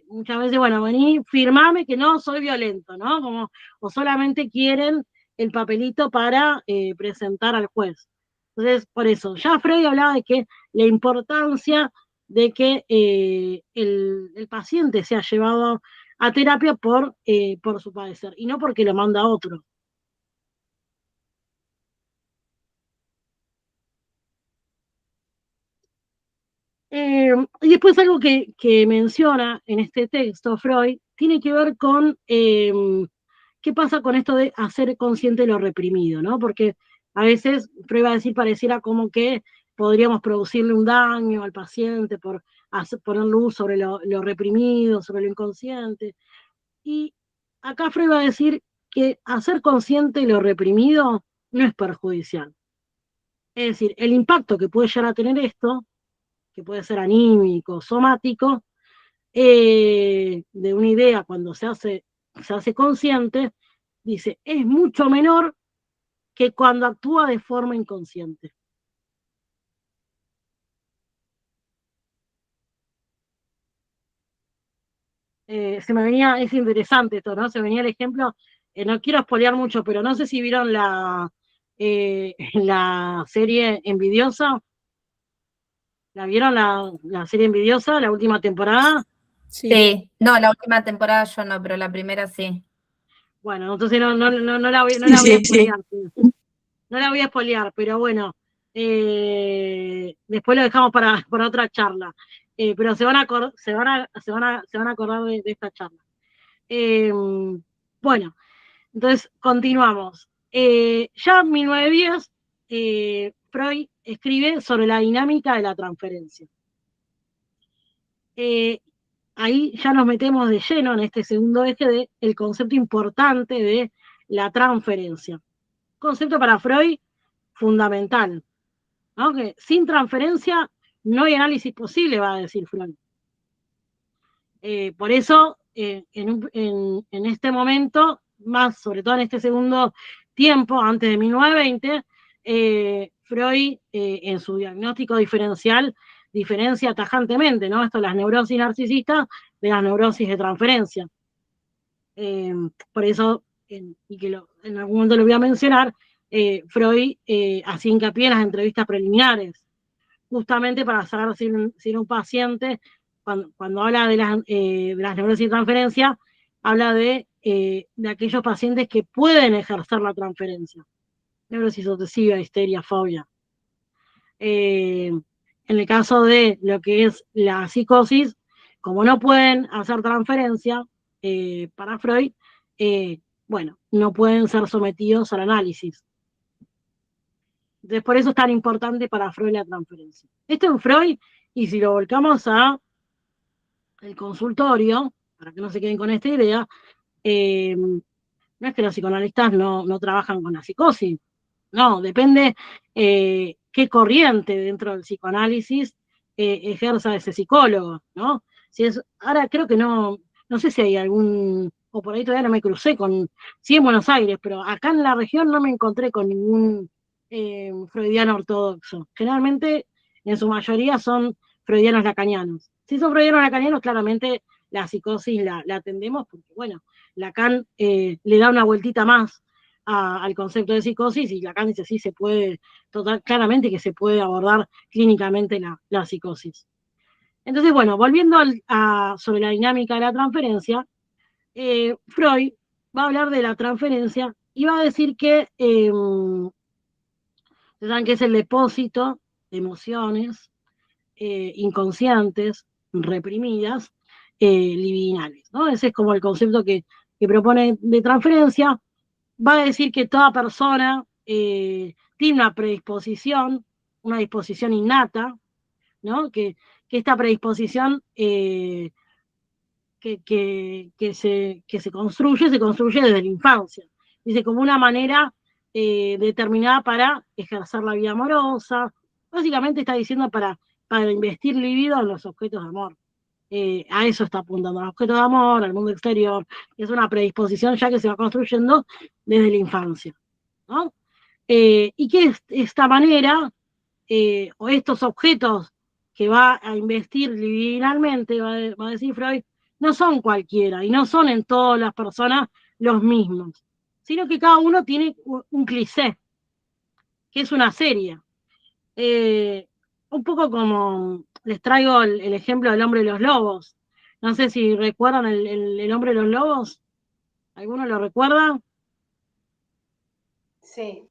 muchas veces, bueno, vení, firmame que no soy violento, ¿no? O solamente quieren el papelito para presentar al juez. Entonces, por eso, ya Freud hablaba de que la importancia de que el paciente sea llevado a terapia por su padecer y no porque lo manda a otro. Y después algo que menciona en este texto Freud tiene que ver con qué pasa con esto de hacer consciente lo reprimido, ¿no? Porque a veces Freud va a decir, pareciera como que podríamos producirle un daño al paciente por poner luz sobre lo reprimido, sobre lo inconsciente. Y acá Freud va a decir que hacer consciente lo reprimido no es perjudicial. Es decir, el impacto que puede llegar a tener esto, que puede ser anímico, somático, de una idea cuando se hace consciente, dice, es mucho menor que cuando actúa de forma inconsciente. Es interesante esto, ¿no? Se venía el ejemplo, no quiero espolear mucho, pero no sé si vieron la serie Envidiosa. ¿La vieron la serie Envidiosa, la última temporada? Sí, no, la última temporada yo no, pero la primera sí. Bueno, entonces no la voy a spoilear. No la voy a spoilear, pero bueno, después lo dejamos para otra charla. Pero se van a acordar de esta charla. Bueno, entonces continuamos. Ya en 1910, Freud escribe sobre la dinámica de la transferencia. Ahí ya nos metemos de lleno en este segundo eje del concepto importante de la transferencia. Concepto para Freud fundamental, ¿no? Que sin transferencia no hay análisis posible, va a decir Freud. Por eso, en este momento, más sobre todo en este segundo tiempo, antes de 1920, Freud, en su diagnóstico diferencial, diferencia tajantemente, ¿no? Esto, las neurosis narcisistas de las neurosis de transferencia. Por eso, y que en algún momento lo voy a mencionar, Freud hacía hincapié en las entrevistas preliminares, justamente para saber si un paciente, cuando habla de las neurosis de transferencia, habla de aquellos pacientes que pueden ejercer la transferencia. Neurosis obsesiva, histeria, fobia. En el caso de lo que es la psicosis, como no pueden hacer transferencia para Freud, bueno, no pueden ser sometidos al análisis. Entonces, por eso es tan importante para Freud la transferencia. Esto en Freud, y si lo volcamos a el consultorio, para que no se queden con esta idea, no es que los psicoanalistas no trabajan con la psicosis, no, depende qué corriente dentro del psicoanálisis ejerza ese psicólogo, ¿no? Ahora creo que no sé si hay algún, o por ahí todavía no me crucé sí en Buenos Aires, pero acá en la región no me encontré con ningún freudiano ortodoxo. Generalmente, en su mayoría, son freudianos lacanianos. Si son freudianos lacanianos, claramente la psicosis la atendemos porque, bueno, Lacan le da una vueltita más al concepto de psicosis y Lacan dice sí se puede, claramente que se puede abordar clínicamente la psicosis. Entonces, bueno, volviendo sobre la dinámica de la transferencia, Freud va a hablar de la transferencia y va a decir que saben que es el depósito de emociones inconscientes, reprimidas, libidinales, ¿no? Ese es como el concepto que propone de transferencia. Va a decir que toda persona tiene una disposición innata, ¿no? Que esta predisposición que se construye desde la infancia. Dice, como una manera determinada para ejercer la vida amorosa. Básicamente está diciendo para investir libido en los objetos de amor. A eso está apuntando, a los objetos de amor, al mundo exterior. Es una predisposición ya que se va construyendo desde la infancia, ¿no? Y que esta manera, o estos objetos que va a investir libidinalmente, va a decir Freud, no son cualquiera y no son en todas las personas los mismos, sino que cada uno tiene un cliché, que es una serie. Un poco como les traigo el ejemplo del hombre de los lobos. No sé si recuerdan el hombre de los lobos. ¿Alguno lo recuerda? Sí.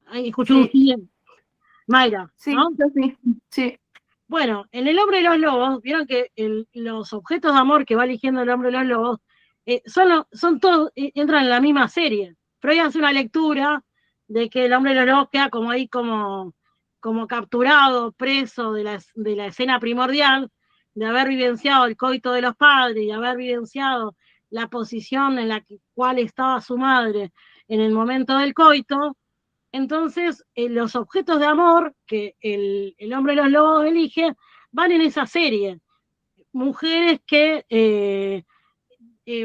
Ahí escuché un sí. Mayra, Sí, ¿no? yo sí, sí. Bueno, en el hombre de los lobos, vieron que los objetos de amor que va eligiendo el hombre de los lobos son todos, entran en la misma serie. Freud hace una lectura de que el hombre de los lobos queda como ahí como capturado, preso de la escena primordial, de haber vivenciado el coito de los padres, de haber vivenciado la posición en la cual estaba su madre en el momento del coito. Entonces, los objetos de amor que el hombre de los lobos elige van en esa serie. Mujeres que,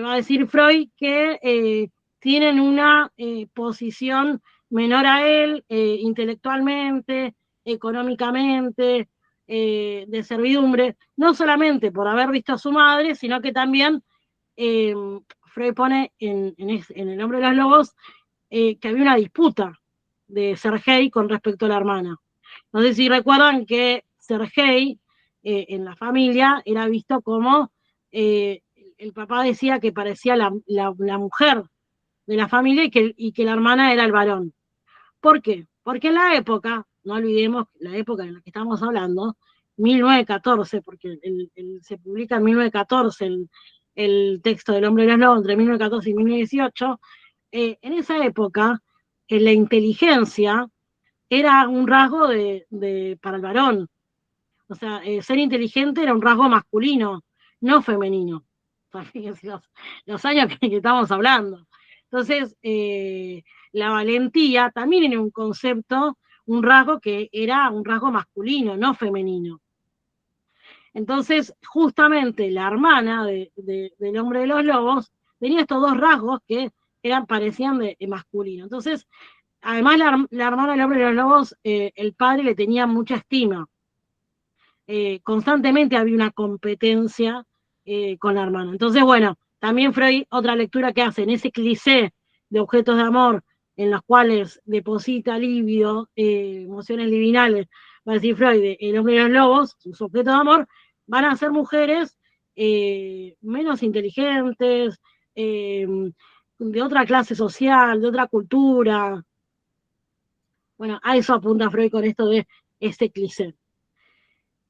va a decir Freud, que tienen una posición menor a él intelectualmente, económicamente, de servidumbre, no solamente por haber visto a su madre, sino que también Freud pone en el hombre de los lobos que había una disputa de Sergei con respecto a la hermana. No sé si recuerdan que Sergei en la familia era visto como el papá decía que parecía la mujer de la familia y que la hermana era el varón. ¿Por qué? Porque en la época, no olvidemos la época en la que estamos hablando, 1914, porque se publica en 1914 el texto del hombre de los lobos, entre 1914 y 1918, en esa época la inteligencia era un rasgo para el varón. O sea, ser inteligente era un rasgo masculino, no femenino. O sea, fíjense los años que estamos hablando. Entonces, la valentía también era un concepto, un rasgo que era un rasgo masculino, no femenino. Entonces, justamente la hermana del hombre de los lobos tenía estos dos rasgos que parecían de masculino. Entonces, además la hermana del hombre de los lobos, el padre le tenía mucha estima. Constantemente había una competencia con la hermana. Entonces, bueno, también Freud, otra lectura que hace en ese cliché de objetos de amor en los cuales deposita líbido, emociones libinales, va a decir Freud, el hombre de los lobos, sus objetos de amor, van a ser mujeres menos inteligentes, de otra clase social, de otra cultura. Bueno, a eso apunta Freud con esto de este cliché.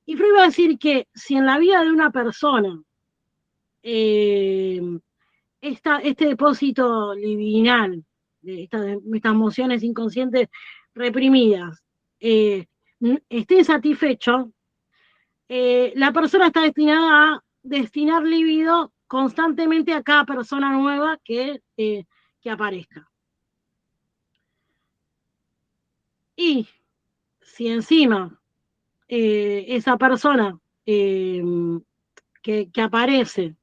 Y Freud va a decir que si en la vida de una persona este depósito libidinal, de estas emociones inconscientes reprimidas, esté insatisfecho, la persona está destinada a destinar libido constantemente a cada persona nueva que aparezca. Y si encima esa persona que aparece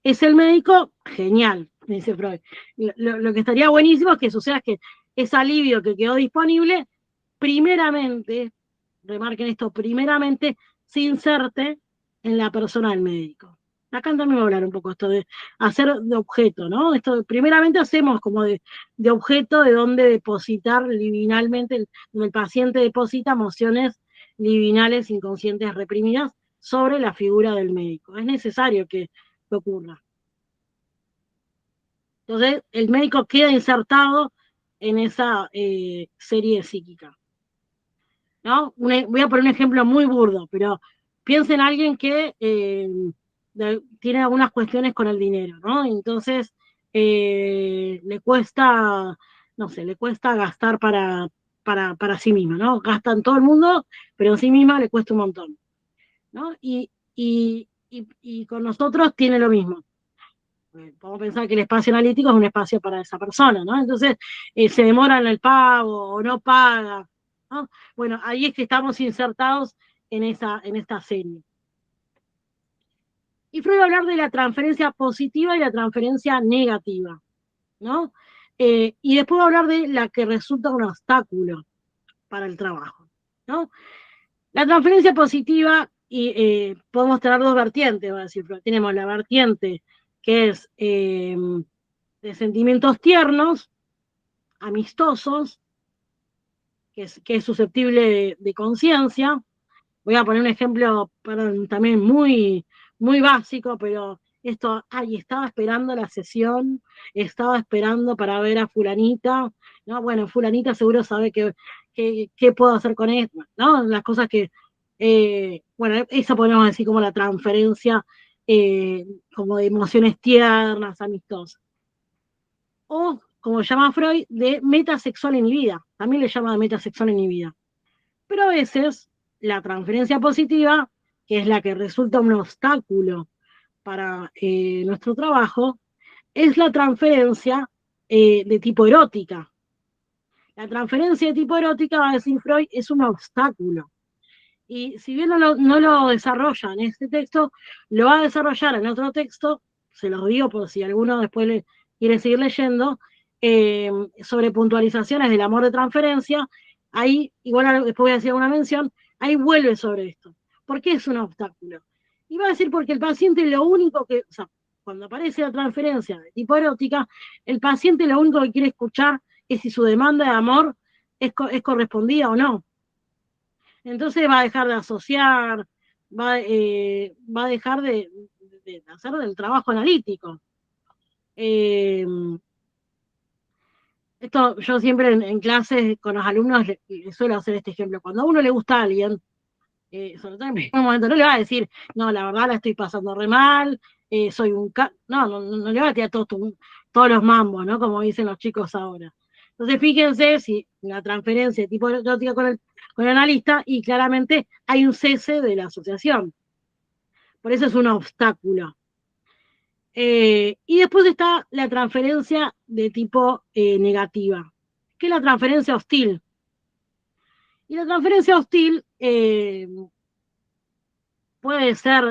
es el médico, genial, dice Freud. Lo que estaría buenísimo es que suceda que ese alivio que quedó disponible, primeramente, remarquen esto, primeramente se inserte en la persona del médico. Acá también voy a hablar un poco esto de hacer de objeto, ¿no? Esto primeramente hacemos como de objeto de donde depositar libinalmente, donde el paciente deposita emociones libinales inconscientes reprimidas sobre la figura del médico. Es necesario que ocurra. Entonces, el médico queda insertado en esa serie psíquica. ¿No? Voy a poner un ejemplo muy burdo, pero piensen en alguien que tiene algunas cuestiones con el dinero, ¿no? Entonces, le cuesta, no sé, le cuesta gastar para sí misma, ¿no? Gasta en todo el mundo, pero en sí misma le cuesta un montón, ¿no? Y con nosotros tiene lo mismo. Podemos pensar que el espacio analítico es un espacio para esa persona, ¿no? Entonces, se demora en el pago o no paga, ¿no? Bueno, ahí es que estamos insertados en esta serie. Y Freud va a hablar de la transferencia positiva y la transferencia negativa, ¿no? Y después va a hablar de la que resulta un obstáculo para el trabajo, ¿no? La transferencia positiva, y podemos tener dos vertientes, va a decir Freud. Tenemos la vertiente que es de sentimientos tiernos, amistosos, que es susceptible de conciencia. Voy a poner un ejemplo también muy, muy básico, pero esto, estaba esperando la sesión, estaba esperando para ver a fulanita, ¿no? Bueno, fulanita seguro sabe qué puedo hacer con esto, ¿no? Las cosas que, bueno, eso podemos decir como la transferencia como de emociones tiernas, amistosas. O, como llama Freud, de metasexual inhibida. También le llama de metasexual inhibida. Pero a veces la transferencia positiva, que es la que resulta un obstáculo para nuestro trabajo, es la transferencia de tipo erótica. La transferencia de tipo erótica, va a decir Freud, es un obstáculo. Y si bien no lo desarrolla en este texto, lo va a desarrollar en otro texto, se los digo por si alguno después le quiere seguir leyendo, sobre puntualizaciones del amor de transferencia. Ahí, igual después voy a hacer una mención, ahí vuelve sobre esto. ¿Por qué es un obstáculo? Y va a decir porque el paciente lo único que, o sea, cuando aparece la transferencia de tipo erótica, el paciente lo único que quiere escuchar es si su demanda de amor es correspondida o no. Entonces va a dejar de asociar, va a dejar de hacer del trabajo analítico. Esto yo siempre en clases con los alumnos les suelo hacer este ejemplo. Cuando a uno le gusta a alguien, sobre todo en un momento, no le va a decir, no, la verdad la estoy pasando re mal, soy no le va a tirar todos los mambos, ¿no? Como dicen los chicos ahora. Entonces fíjense si la transferencia de tipo erótica con el analista, y claramente hay un cese de la asociación. Por eso es un obstáculo. Y después está la transferencia de tipo negativa, que es la transferencia hostil. Y la transferencia hostil puede ser,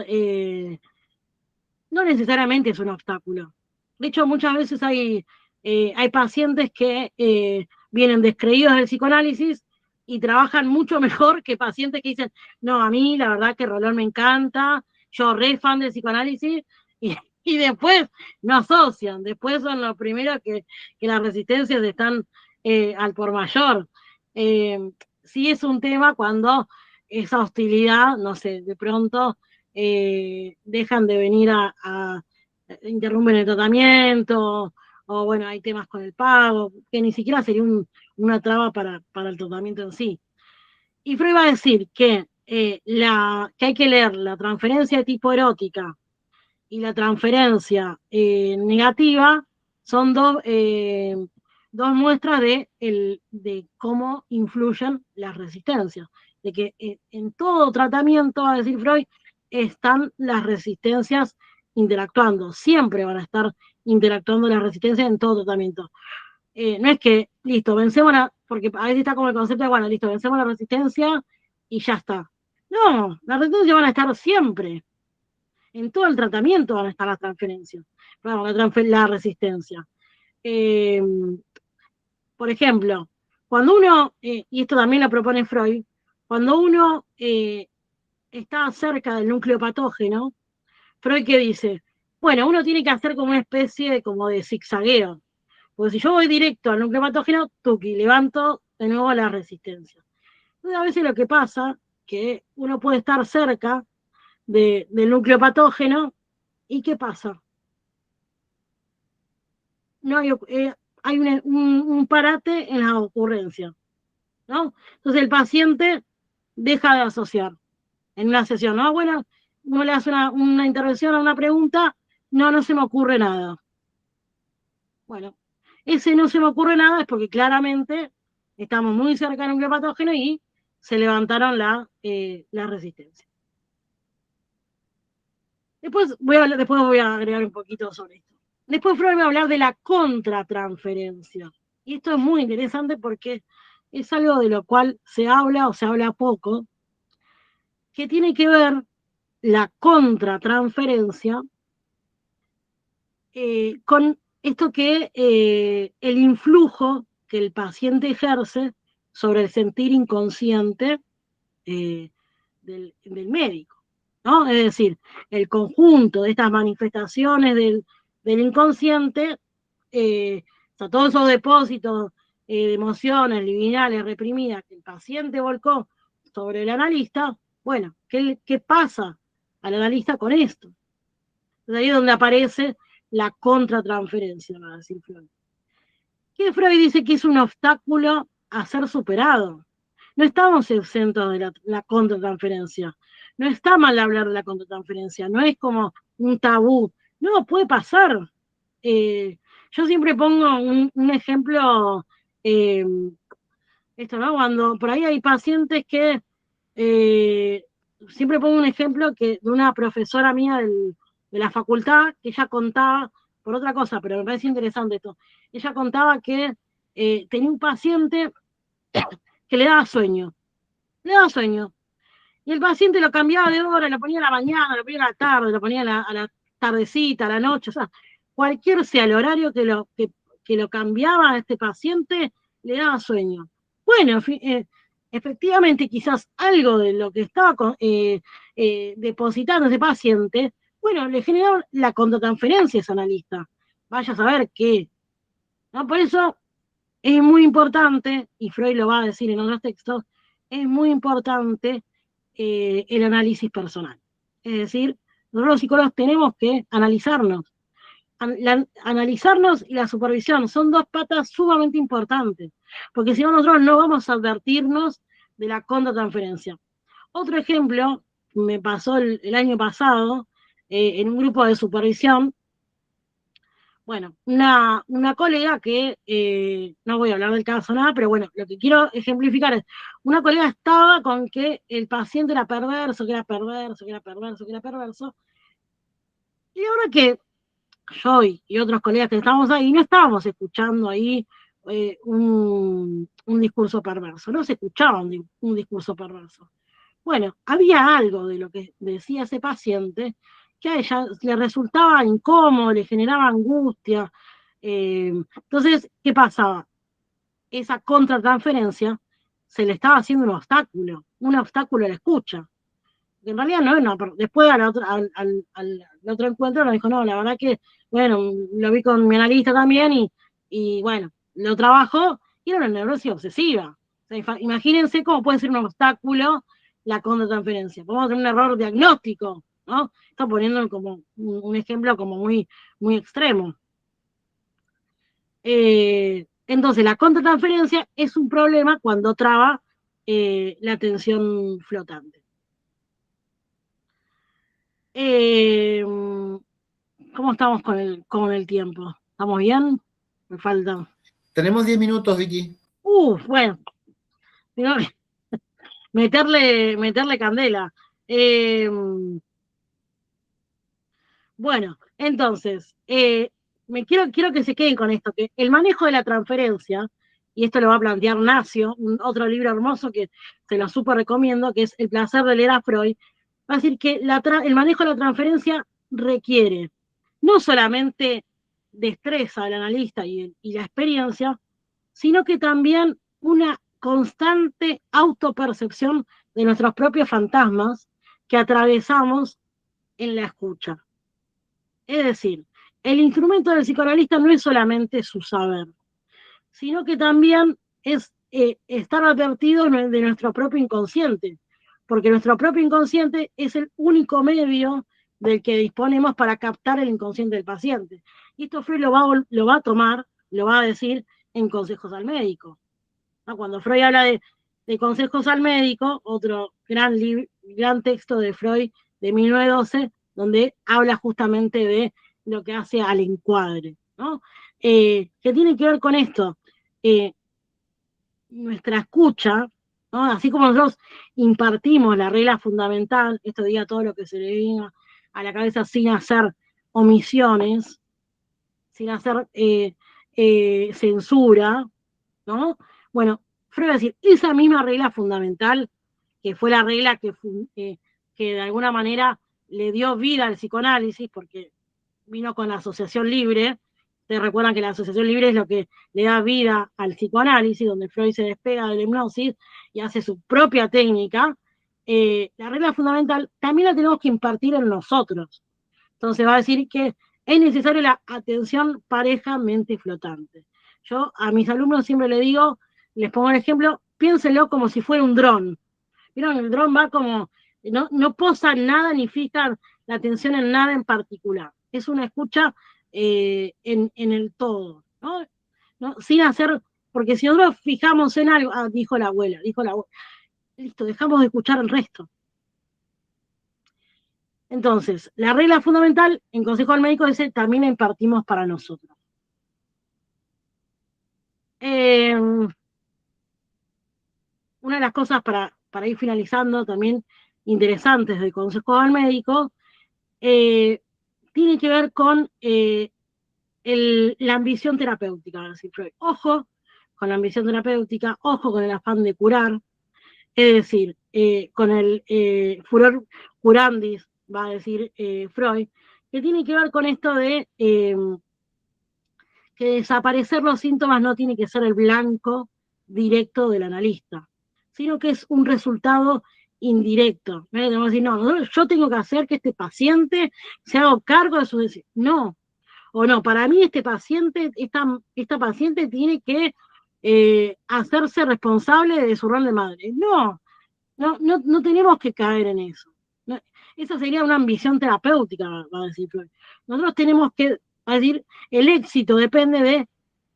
no necesariamente es un obstáculo. De hecho, muchas veces hay pacientes que vienen descreídos del psicoanálisis y trabajan mucho mejor que pacientes que dicen, no, a mí la verdad que Rolón me encanta, yo re fan del psicoanálisis, y después no asocian, después son los primeros que las resistencias están al por mayor. Sí es un tema cuando esa hostilidad, no sé, de pronto dejan de venir interrumpen el tratamiento, o bueno, hay temas con el pago, que ni siquiera sería una traba para el tratamiento en sí. Y Freud va a decir que que hay que leer la transferencia de tipo erótica y la transferencia negativa, son dos muestras de cómo influyen las resistencias. De que en todo tratamiento, va a decir Freud, están las resistencias interactuando. Siempre van a estar interactuando las resistencias en todo tratamiento. No es que, listo, vencemos porque a veces está como el concepto de, bueno, listo, vencemos la resistencia y ya está. No, las resistencias van a estar siempre. En todo el tratamiento van a estar las transferencias, la resistencia. Por ejemplo, cuando uno, y esto también lo propone Freud, cuando uno está cerca del núcleo patógeno, Freud ¿qué dice? Bueno, uno tiene que hacer como una especie de zigzagueo, porque si yo voy directo al núcleo patógeno, tuki, levanto de nuevo la resistencia. Entonces a veces lo que pasa, que uno puede estar cerca del núcleo patógeno, ¿y qué pasa? No hay un parate en la ocurrencia, ¿no? Entonces el paciente deja de asociar en una sesión, ¿no? Bueno, uno le hace una intervención a una pregunta, no se me ocurre nada. Bueno, ese no se me ocurre nada es porque claramente estamos muy cerca del núcleo patógeno y se levantaron la resistencia. Después voy a agregar un poquito sobre esto. Después Freud va a hablar de la contratransferencia. Y esto es muy interesante porque es algo de lo cual se habla o se habla poco, que tiene que ver la contratransferencia con esto que el influjo que el paciente ejerce sobre el sentir inconsciente del médico, ¿no? Es decir, el conjunto de estas manifestaciones del inconsciente, o sea, todos esos depósitos de emociones liminales reprimidas que el paciente volcó sobre el analista, bueno, ¿qué pasa al analista con esto? Entonces ahí es donde aparece la contratransferencia, va a decir Freud. Que Freud dice que es un obstáculo a ser superado. No estamos exentos de la contratransferencia. No está mal hablar de la contratransferencia, no es como un tabú. No, puede pasar. Yo siempre pongo un ejemplo, esto, ¿no? Cuando por ahí hay pacientes que, siempre pongo un ejemplo de una profesora mía de la facultad, que ella contaba, por otra cosa, pero me parece interesante esto, ella contaba que tenía un paciente que le daba sueño, y el paciente lo cambiaba de hora, lo ponía a la mañana, lo ponía a la tarde, lo ponía a la tardecita, a la noche, o sea, cualquier sea el horario que lo cambiaba a este paciente, le daba sueño. Bueno, efectivamente, quizás algo de lo que estaba depositando ese paciente, bueno, le generó la contratransferencia a ese analista. Vaya a saber qué. ¿No? Por eso es muy importante, y Freud lo va a decir en otros textos, es muy importante el análisis personal. Es decir, nosotros los psicólogos tenemos que analizarnos. Analizarnos y la supervisión son dos patas sumamente importantes, porque si no nosotros no vamos a advertirnos de la contratransferencia. Otro ejemplo me pasó el año pasado en un grupo de supervisión. Bueno, una colega que, no voy a hablar del caso nada, pero bueno, lo que quiero ejemplificar es, una colega estaba con que el paciente era perverso, que era perverso, que era perverso, que era perverso, y la verdad que yo y otros colegas que estábamos ahí, no estábamos escuchando ahí un discurso perverso, no se escuchaba un discurso perverso. Bueno, había algo de lo que decía ese paciente que a ella le resultaba incómodo, le generaba angustia. Entonces, ¿qué pasaba? Esa contratransferencia se le estaba haciendo un obstáculo a la escucha. Que en realidad no, después al otro encuentro nos dijo, no, la verdad que, bueno, lo vi con mi analista también y bueno, lo trabajó y era una neurosis obsesiva. O sea, imagínense cómo puede ser un obstáculo la contratransferencia. Podemos tener un error diagnóstico, ¿no? Está poniendo como un ejemplo como muy, muy extremo. Entonces, la contratransferencia es un problema cuando traba la atención flotante. ¿Cómo estamos con el tiempo? ¿Estamos bien? Me falta. Tenemos 10 minutos, Vicky. Bueno, meterle candela. Bueno, entonces, quiero que se queden con esto, que el manejo de la transferencia, y esto lo va a plantear Nacio, otro libro hermoso que se lo súper recomiendo, que es El placer de leer a Freud, va a decir que el manejo de la transferencia requiere no solamente destreza del analista y la experiencia, sino que también una constante autopercepción de nuestros propios fantasmas que atravesamos en la escucha. Es decir, el instrumento del psicoanalista no es solamente su saber, sino que también es estar advertido de nuestro propio inconsciente, porque nuestro propio inconsciente es el único medio del que disponemos para captar el inconsciente del paciente. Y esto Freud lo va a tomar, lo va a decir en Consejos al Médico. ¿No? Cuando Freud habla de Consejos al Médico, otro gran texto de Freud de 1912, donde habla justamente de lo que hace al encuadre, ¿no? Que tiene que ver con esto. Nuestra escucha, ¿no? Así como nosotros impartimos la regla fundamental, esto diga todo lo que se le venga a la cabeza sin hacer omisiones, sin hacer censura, ¿no? Bueno, Freud va a decir, esa misma regla fundamental, que fue la regla que de alguna manera le dio vida al psicoanálisis, porque vino con la asociación libre. Ustedes recuerdan que la asociación libre es lo que le da vida al psicoanálisis, donde Freud se despega de la hipnosis y hace su propia técnica. La regla fundamental también la tenemos que impartir en nosotros. Entonces va a decir que es necesaria la atención pareja mente flotante. Yo a mis alumnos siempre les pongo el ejemplo, piénsenlo como si fuera un dron. ¿Vieron? El dron va como, no posa nada ni fija la atención en nada en particular. Es una escucha en el todo, ¿no? Sin hacer, porque si nosotros fijamos en algo, dijo la abuela, listo, dejamos de escuchar el resto. Entonces, la regla fundamental en Consejo al Médico dice, también la impartimos para nosotros. Una de las cosas para ir finalizando también interesantes del Consejo al Médico tiene que ver con la ambición terapéutica, va a decir Freud. Ojo con la ambición terapéutica, ojo con el afán de curar, es decir, con el furor curandis, va a decir Freud, que tiene que ver con esto de que desaparecer los síntomas no tiene que ser el blanco directo del analista, sino que es un resultado indirecto. Tenemos que decir, no, yo tengo que hacer que este paciente se haga cargo de su decisión. No, o no, para mí esta paciente tiene que hacerse responsable de su rol de madre. No tenemos que caer en eso. No, esa sería una ambición terapéutica, va a decir Freud. Nosotros tenemos que, va a decir, el éxito depende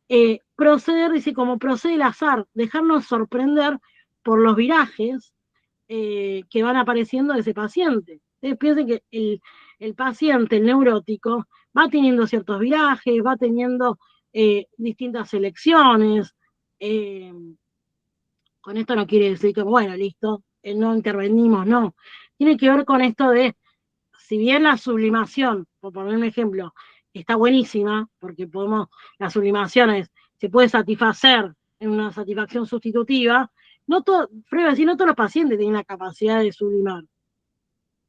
de proceder, dice, como procede el azar, dejarnos sorprender por los virajes que van apareciendo de ese paciente. Ustedes piensen que el paciente, el neurótico, va teniendo ciertos virajes, va teniendo distintas elecciones. Con esto no quiere decir que, bueno, listo, no intervenimos, no. Tiene que ver con esto de, si bien la sublimación, por poner un ejemplo, está buenísima, porque las sublimaciones se puede satisfacer en una satisfacción sustitutiva, Freud va a decir, no todos los pacientes tienen la capacidad de sublimar.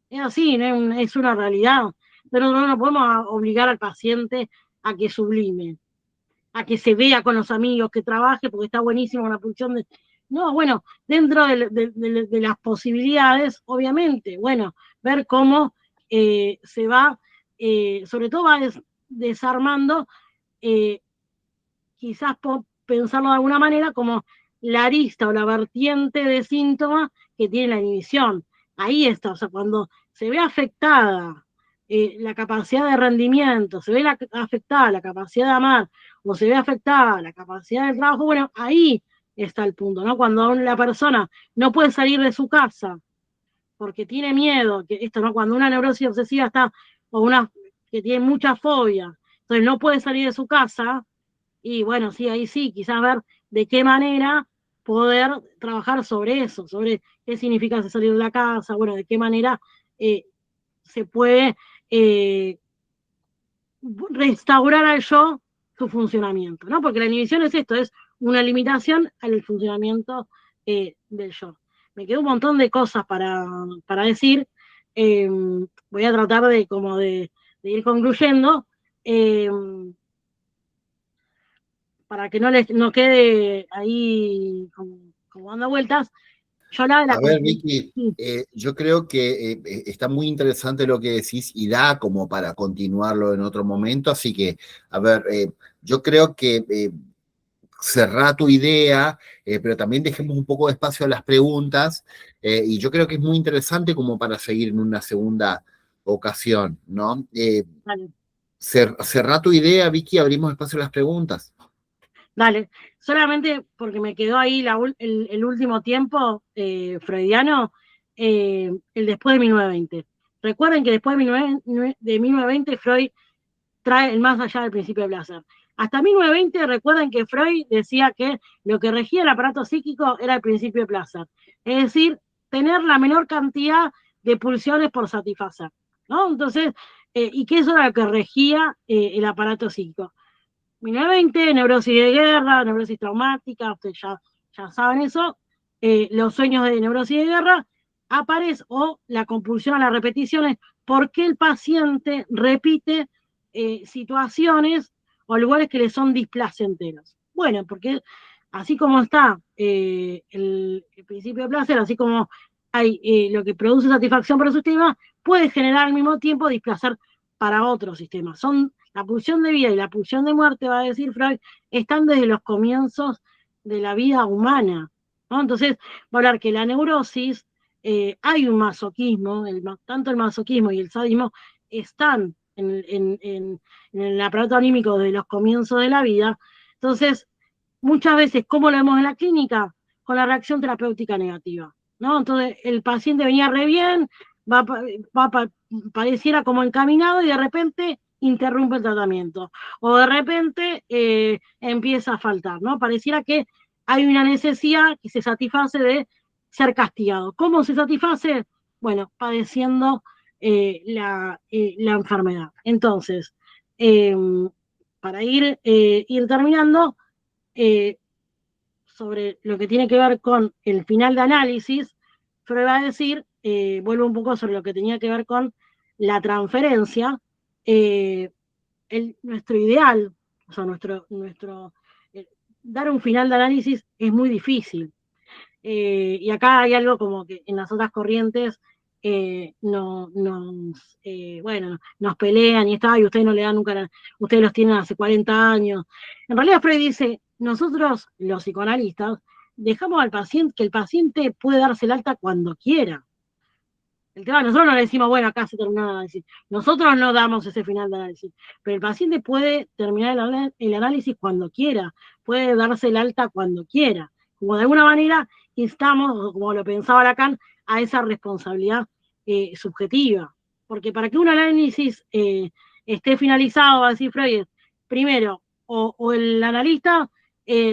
Es así, ¿no? Es una realidad. Pero no podemos obligar al paciente a que sublime, a que se vea con los amigos, que trabaje porque está buenísimo la función de... No, bueno, dentro de las posibilidades, obviamente, bueno, ver cómo se va, sobre todo va desarmando, quizás pensarlo de alguna manera como la arista o la vertiente de síntomas que tiene la inhibición. Ahí está, o sea, cuando se ve afectada la capacidad de rendimiento, se ve afectada la capacidad de amar, o se ve afectada la capacidad del trabajo, bueno, ahí está el punto, ¿no? Cuando la persona no puede salir de su casa porque tiene miedo, que esto, ¿no? Cuando una neurosis obsesiva está, o una que tiene mucha fobia, entonces no puede salir de su casa, y bueno, sí, ahí sí, quizás ver de qué manera poder trabajar sobre eso, sobre qué significa salir de la casa, bueno, de qué manera se puede restaurar al yo su funcionamiento, ¿no? Porque la inhibición es esto, es una limitación al funcionamiento del yo. Me quedó un montón de cosas para decir, voy a tratar de ir concluyendo, para que no quede ahí como dando vueltas. Yo hablaba de la A ver, Vicky, sí, yo creo que está muy interesante lo que decís y da como para continuarlo en otro momento, así que, a ver, yo creo que cerrá tu idea, pero también dejemos un poco de espacio a las preguntas, y yo creo que es muy interesante como para seguir en una segunda ocasión, ¿no? dale, Cerrá tu idea, Vicky, abrimos espacio a las preguntas. dale. Solamente porque me quedó ahí el último tiempo freudiano, el después de 1920. Recuerden que después de 1920 Freud trae el más allá del principio de placer. Hasta 1920 recuerden que Freud decía que lo que regía el aparato psíquico era el principio de placer. Es decir, tener la menor cantidad de pulsiones por satisfacer, ¿no? Entonces, y que eso era lo que regía el aparato psíquico. 1920, neurosis de guerra, neurosis traumática, ustedes ya saben eso, los sueños de neurosis de guerra, aparece, o la compulsión a las repeticiones, porque el paciente repite situaciones o lugares que le son displacenteros. Bueno, porque así como está el principio de placer, así como hay lo que produce satisfacción para su sistema, puede generar al mismo tiempo displacer para otros sistemas. Son la pulsión de vida y la pulsión de muerte, va a decir Freud, están desde los comienzos de la vida humana, ¿no? Entonces, va a hablar que la neurosis, hay un masoquismo, tanto el masoquismo y el sadismo están en el aparato anímico de los comienzos de la vida. Entonces, muchas veces, ¿cómo lo vemos en la clínica? Con la reacción terapéutica negativa, ¿no? Entonces, el paciente venía re bien, pareciera como encaminado y de repente interrumpe el tratamiento. O de repente empieza a faltar, ¿no? Pareciera que hay una necesidad que se satisface de ser castigado. ¿Cómo se satisface? Bueno, padeciendo la enfermedad. Entonces, eh, para ir terminando, sobre lo que tiene que ver con el final de análisis, Freud va a decir, vuelvo un poco sobre lo que tenía que ver con la transferencia, nuestro ideal, o sea, dar un final de análisis es muy difícil. Y acá hay algo como que en las otras corrientes bueno, nos pelean y y ustedes no le dan nunca, ustedes los tienen hace 40 años. En realidad Freud dice, nosotros los psicoanalistas dejamos al paciente, que el paciente puede darse el alta cuando quiera. El tema, nosotros no le decimos, bueno, acá se terminó el análisis. Nosotros no damos ese final de análisis, pero el paciente puede terminar el análisis cuando quiera, puede darse el alta cuando quiera. Como de alguna manera instamos, como lo pensaba Lacan, a esa responsabilidad subjetiva. Porque para que un análisis esté finalizado, va a decir Freud, primero, o el analista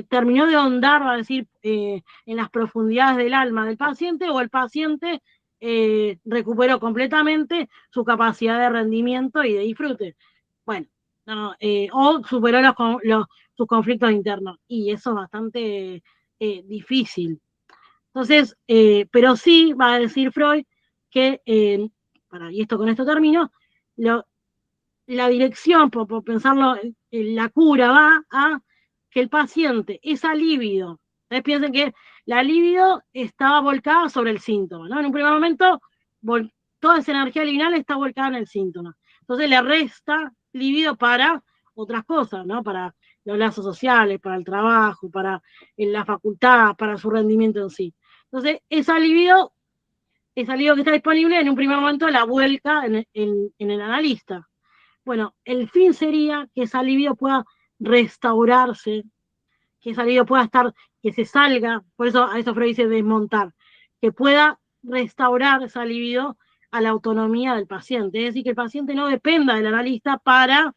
terminó de ahondar, va a decir, en las profundidades del alma del paciente, o el paciente recuperó completamente su capacidad de rendimiento y de disfrute. Bueno, no, o superó sus conflictos internos. Y eso es bastante difícil. Entonces, pero sí va a decir Freud que, y esto con esto termino, la dirección, por pensarlo, la cura va a que el paciente, esa libido, ustedes piensen que la libido estaba volcada sobre el síntoma, ¿no? En un primer momento, toda esa energía libial está volcada en el síntoma. Entonces le resta libido para otras cosas, ¿no? Para los lazos sociales, para el trabajo, para la facultad, para su rendimiento en sí. Entonces, esa libido que está disponible, en un primer momento la vuelca en el analista. Bueno, el fin sería que esa libido pueda restaurarse, que esa libido pueda estar, que se salga, por eso a eso Freud dice desmontar, que pueda restaurar esa libido a la autonomía del paciente, es decir, que el paciente no dependa del analista para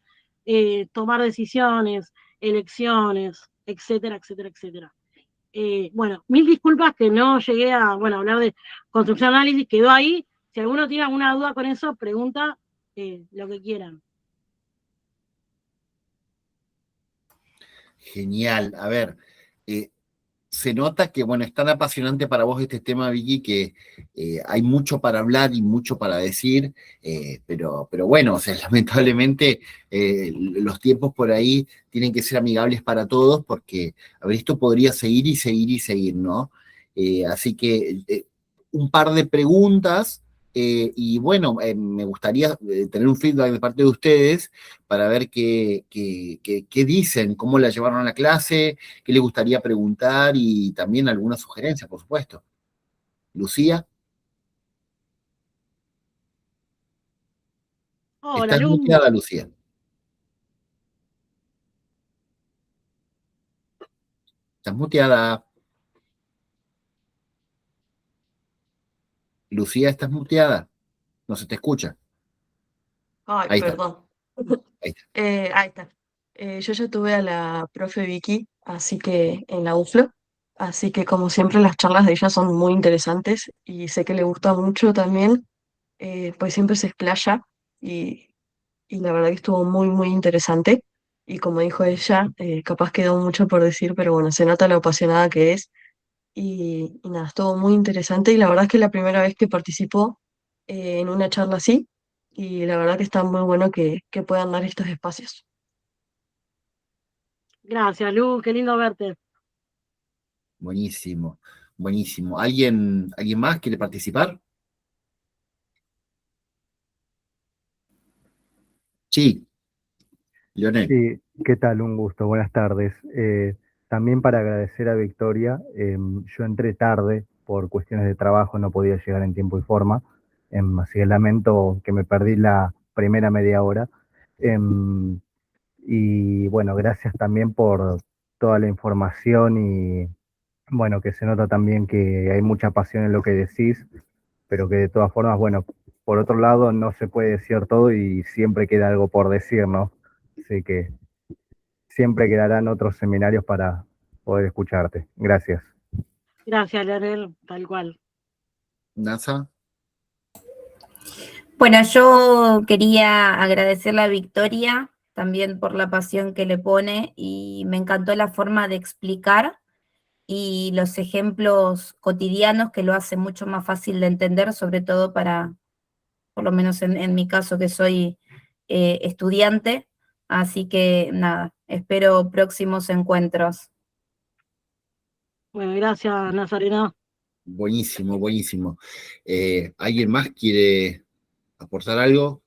tomar decisiones, elecciones, etcétera, etcétera, etcétera. Bueno, mil disculpas que no llegué a hablar de construcción análisis, quedó ahí. Si alguno tiene alguna duda con eso, pregunta lo que quieran. Genial. A ver, se nota que, bueno, es tan apasionante para vos este tema, Vicky, que hay mucho para hablar y mucho para decir, pero bueno, o sea, lamentablemente los tiempos por ahí tienen que ser amigables para todos, porque, a ver, esto podría seguir y seguir y seguir, ¿no? Así que un par de preguntas. Y bueno, me gustaría tener un feedback de parte de ustedes para ver qué dicen, cómo la llevaron a la clase, qué les gustaría preguntar y también alguna sugerencia, por supuesto. Lucía, Hola, estás Lu. muteada, Lucía. Estás muteada. Lucía, estás muteada. No se te escucha. Ay, Ahí está, perdón. ahí está. Ahí está. Yo ya tuve a la profe Vicky, así que en la UFLO, así que como siempre las charlas de ella son muy interesantes y sé que le gusta mucho también, pues siempre se explaya y, y la verdad que estuvo muy, muy interesante. Y como dijo ella, capaz quedó mucho por decir, pero bueno, se nota lo apasionada que es y nada, estuvo muy interesante y la verdad es que es la primera vez que participo en una charla así y la verdad que está muy bueno que puedan dar estos espacios. Gracias, Lu, qué lindo verte. Buenísimo, buenísimo. ¿Alguien más quiere participar? Sí, Leonel. Sí, ¿qué tal? Un gusto, buenas tardes. También para agradecer a Victoria, yo entré tarde por cuestiones de trabajo, no podía llegar en tiempo y forma, así que lamento que me perdí la primera media hora. Y bueno, gracias también por toda la información y bueno, que se nota también que hay mucha pasión en lo que decís, pero que de todas formas, bueno, por otro lado no se puede decir todo y siempre queda algo por decir, ¿no? Así que siempre quedarán otros seminarios para poder escucharte. Gracias. Gracias, Leonel, tal cual. NASA. Bueno, yo quería agradecerle a Victoria también por la pasión que le pone y me encantó la forma de explicar y los ejemplos cotidianos que lo hacen mucho más fácil de entender, sobre todo para, por lo menos en mi caso que soy estudiante. Así que nada, espero próximos encuentros. Bueno, gracias, Nazarena. Buenísimo, buenísimo. ¿Alguien más quiere aportar algo?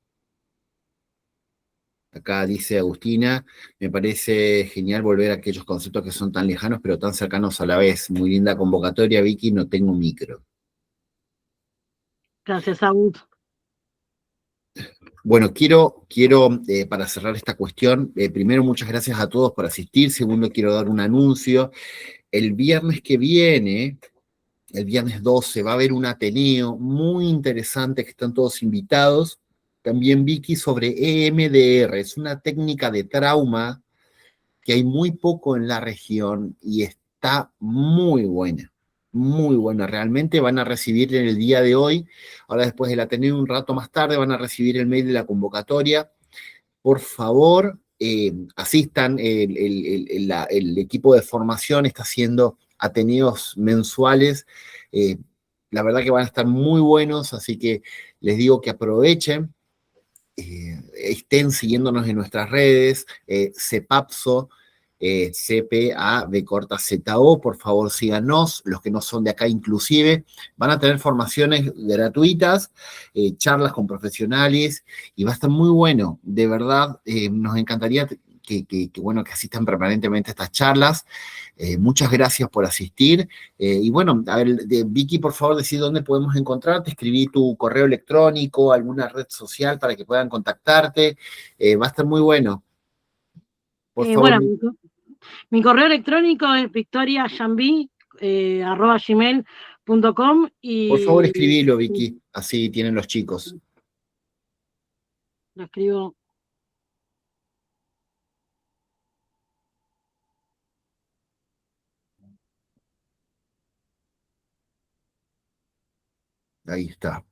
Acá dice Agustina, me parece genial volver a aquellos conceptos que son tan lejanos pero tan cercanos a la vez. Muy linda convocatoria, Vicky, no tengo micro. Gracias, Agus. Bueno, quiero para cerrar esta cuestión, primero muchas gracias a todos por asistir, segundo quiero dar un anuncio. El viernes que viene, el viernes 12, va a haber un Ateneo muy interesante que están todos invitados. También Vicky sobre EMDR, es una técnica de trauma que hay muy poco en la región y está muy buena, muy buena. Realmente van a recibir en el día de hoy, ahora después del Ateneo un rato más tarde, van a recibir el mail de la convocatoria. Por favor, asistan, el equipo de formación está haciendo ateneos mensuales. La verdad que van a estar muy buenos, así que les digo que aprovechen, estén siguiéndonos en nuestras redes, CEPAPSO, CPABZO, por favor síganos, los que no son de acá inclusive, van a tener formaciones gratuitas, charlas con profesionales, y va a estar muy bueno, de verdad, nos encantaría bueno, que asistan permanentemente a estas charlas. Muchas gracias por asistir. Y bueno, a ver, Vicky, por favor, decid dónde podemos encontrarte, escribí tu correo electrónico, alguna red social para que puedan contactarte. Va a estar muy bueno. Por favor. Bueno, mi correo electrónico es victoriayambi@gmail.com Por favor, y escribilo, Vicky, así tienen los chicos. lo escribo. Ahí está.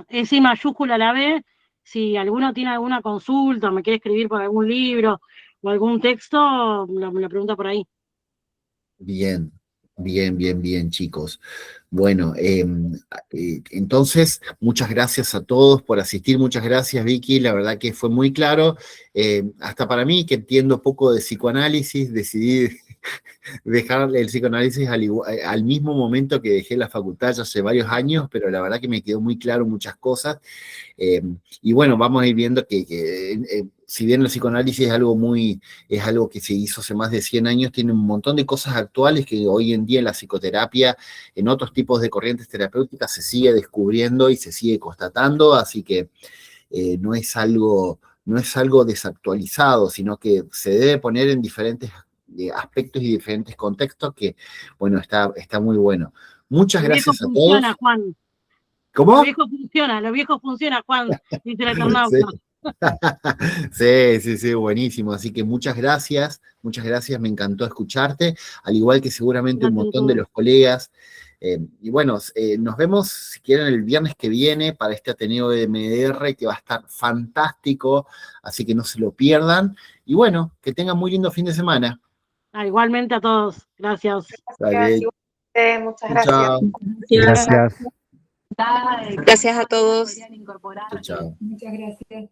Es I mayúscula la B. Si alguno tiene alguna consulta, me quiere escribir por algún libro o algún texto, me lo pregunta por ahí. Bien, bien, chicos. Bueno, entonces, muchas gracias a todos por asistir, muchas gracias, Vicky, la verdad que fue muy claro. Hasta para mí, que entiendo poco de psicoanálisis, decidí dejar el psicoanálisis al mismo momento que dejé la facultad ya hace varios años, pero la verdad que me quedó muy claro muchas cosas. Y bueno, vamos a ir viendo que si bien el psicoanálisis es algo que se hizo hace más de 100 años, tiene un montón de cosas actuales que hoy en día en la psicoterapia, en otros tipos de corrientes terapéuticas, se sigue descubriendo y se sigue constatando, así que no es algo desactualizado, sino que se debe poner en diferentes aspectos y diferentes contextos que, bueno, está muy bueno. Muchas gracias a todos. Funciona, Juan. ¿Cómo? Lo viejo funciona, Juan, dice el Eternauta. Sí, buenísimo. Así que muchas gracias, me encantó escucharte, al igual que seguramente un montón de los colegas. Y bueno, nos vemos, si quieren, el viernes que viene para este Ateneo de MDR, que va a estar fantástico, así que no se lo pierdan. Y bueno, que tengan muy lindo fin de semana. Igualmente a todos. Gracias. Vale. Muchas gracias. Chao. Gracias. Gracias a todos. Chao. Muchas gracias.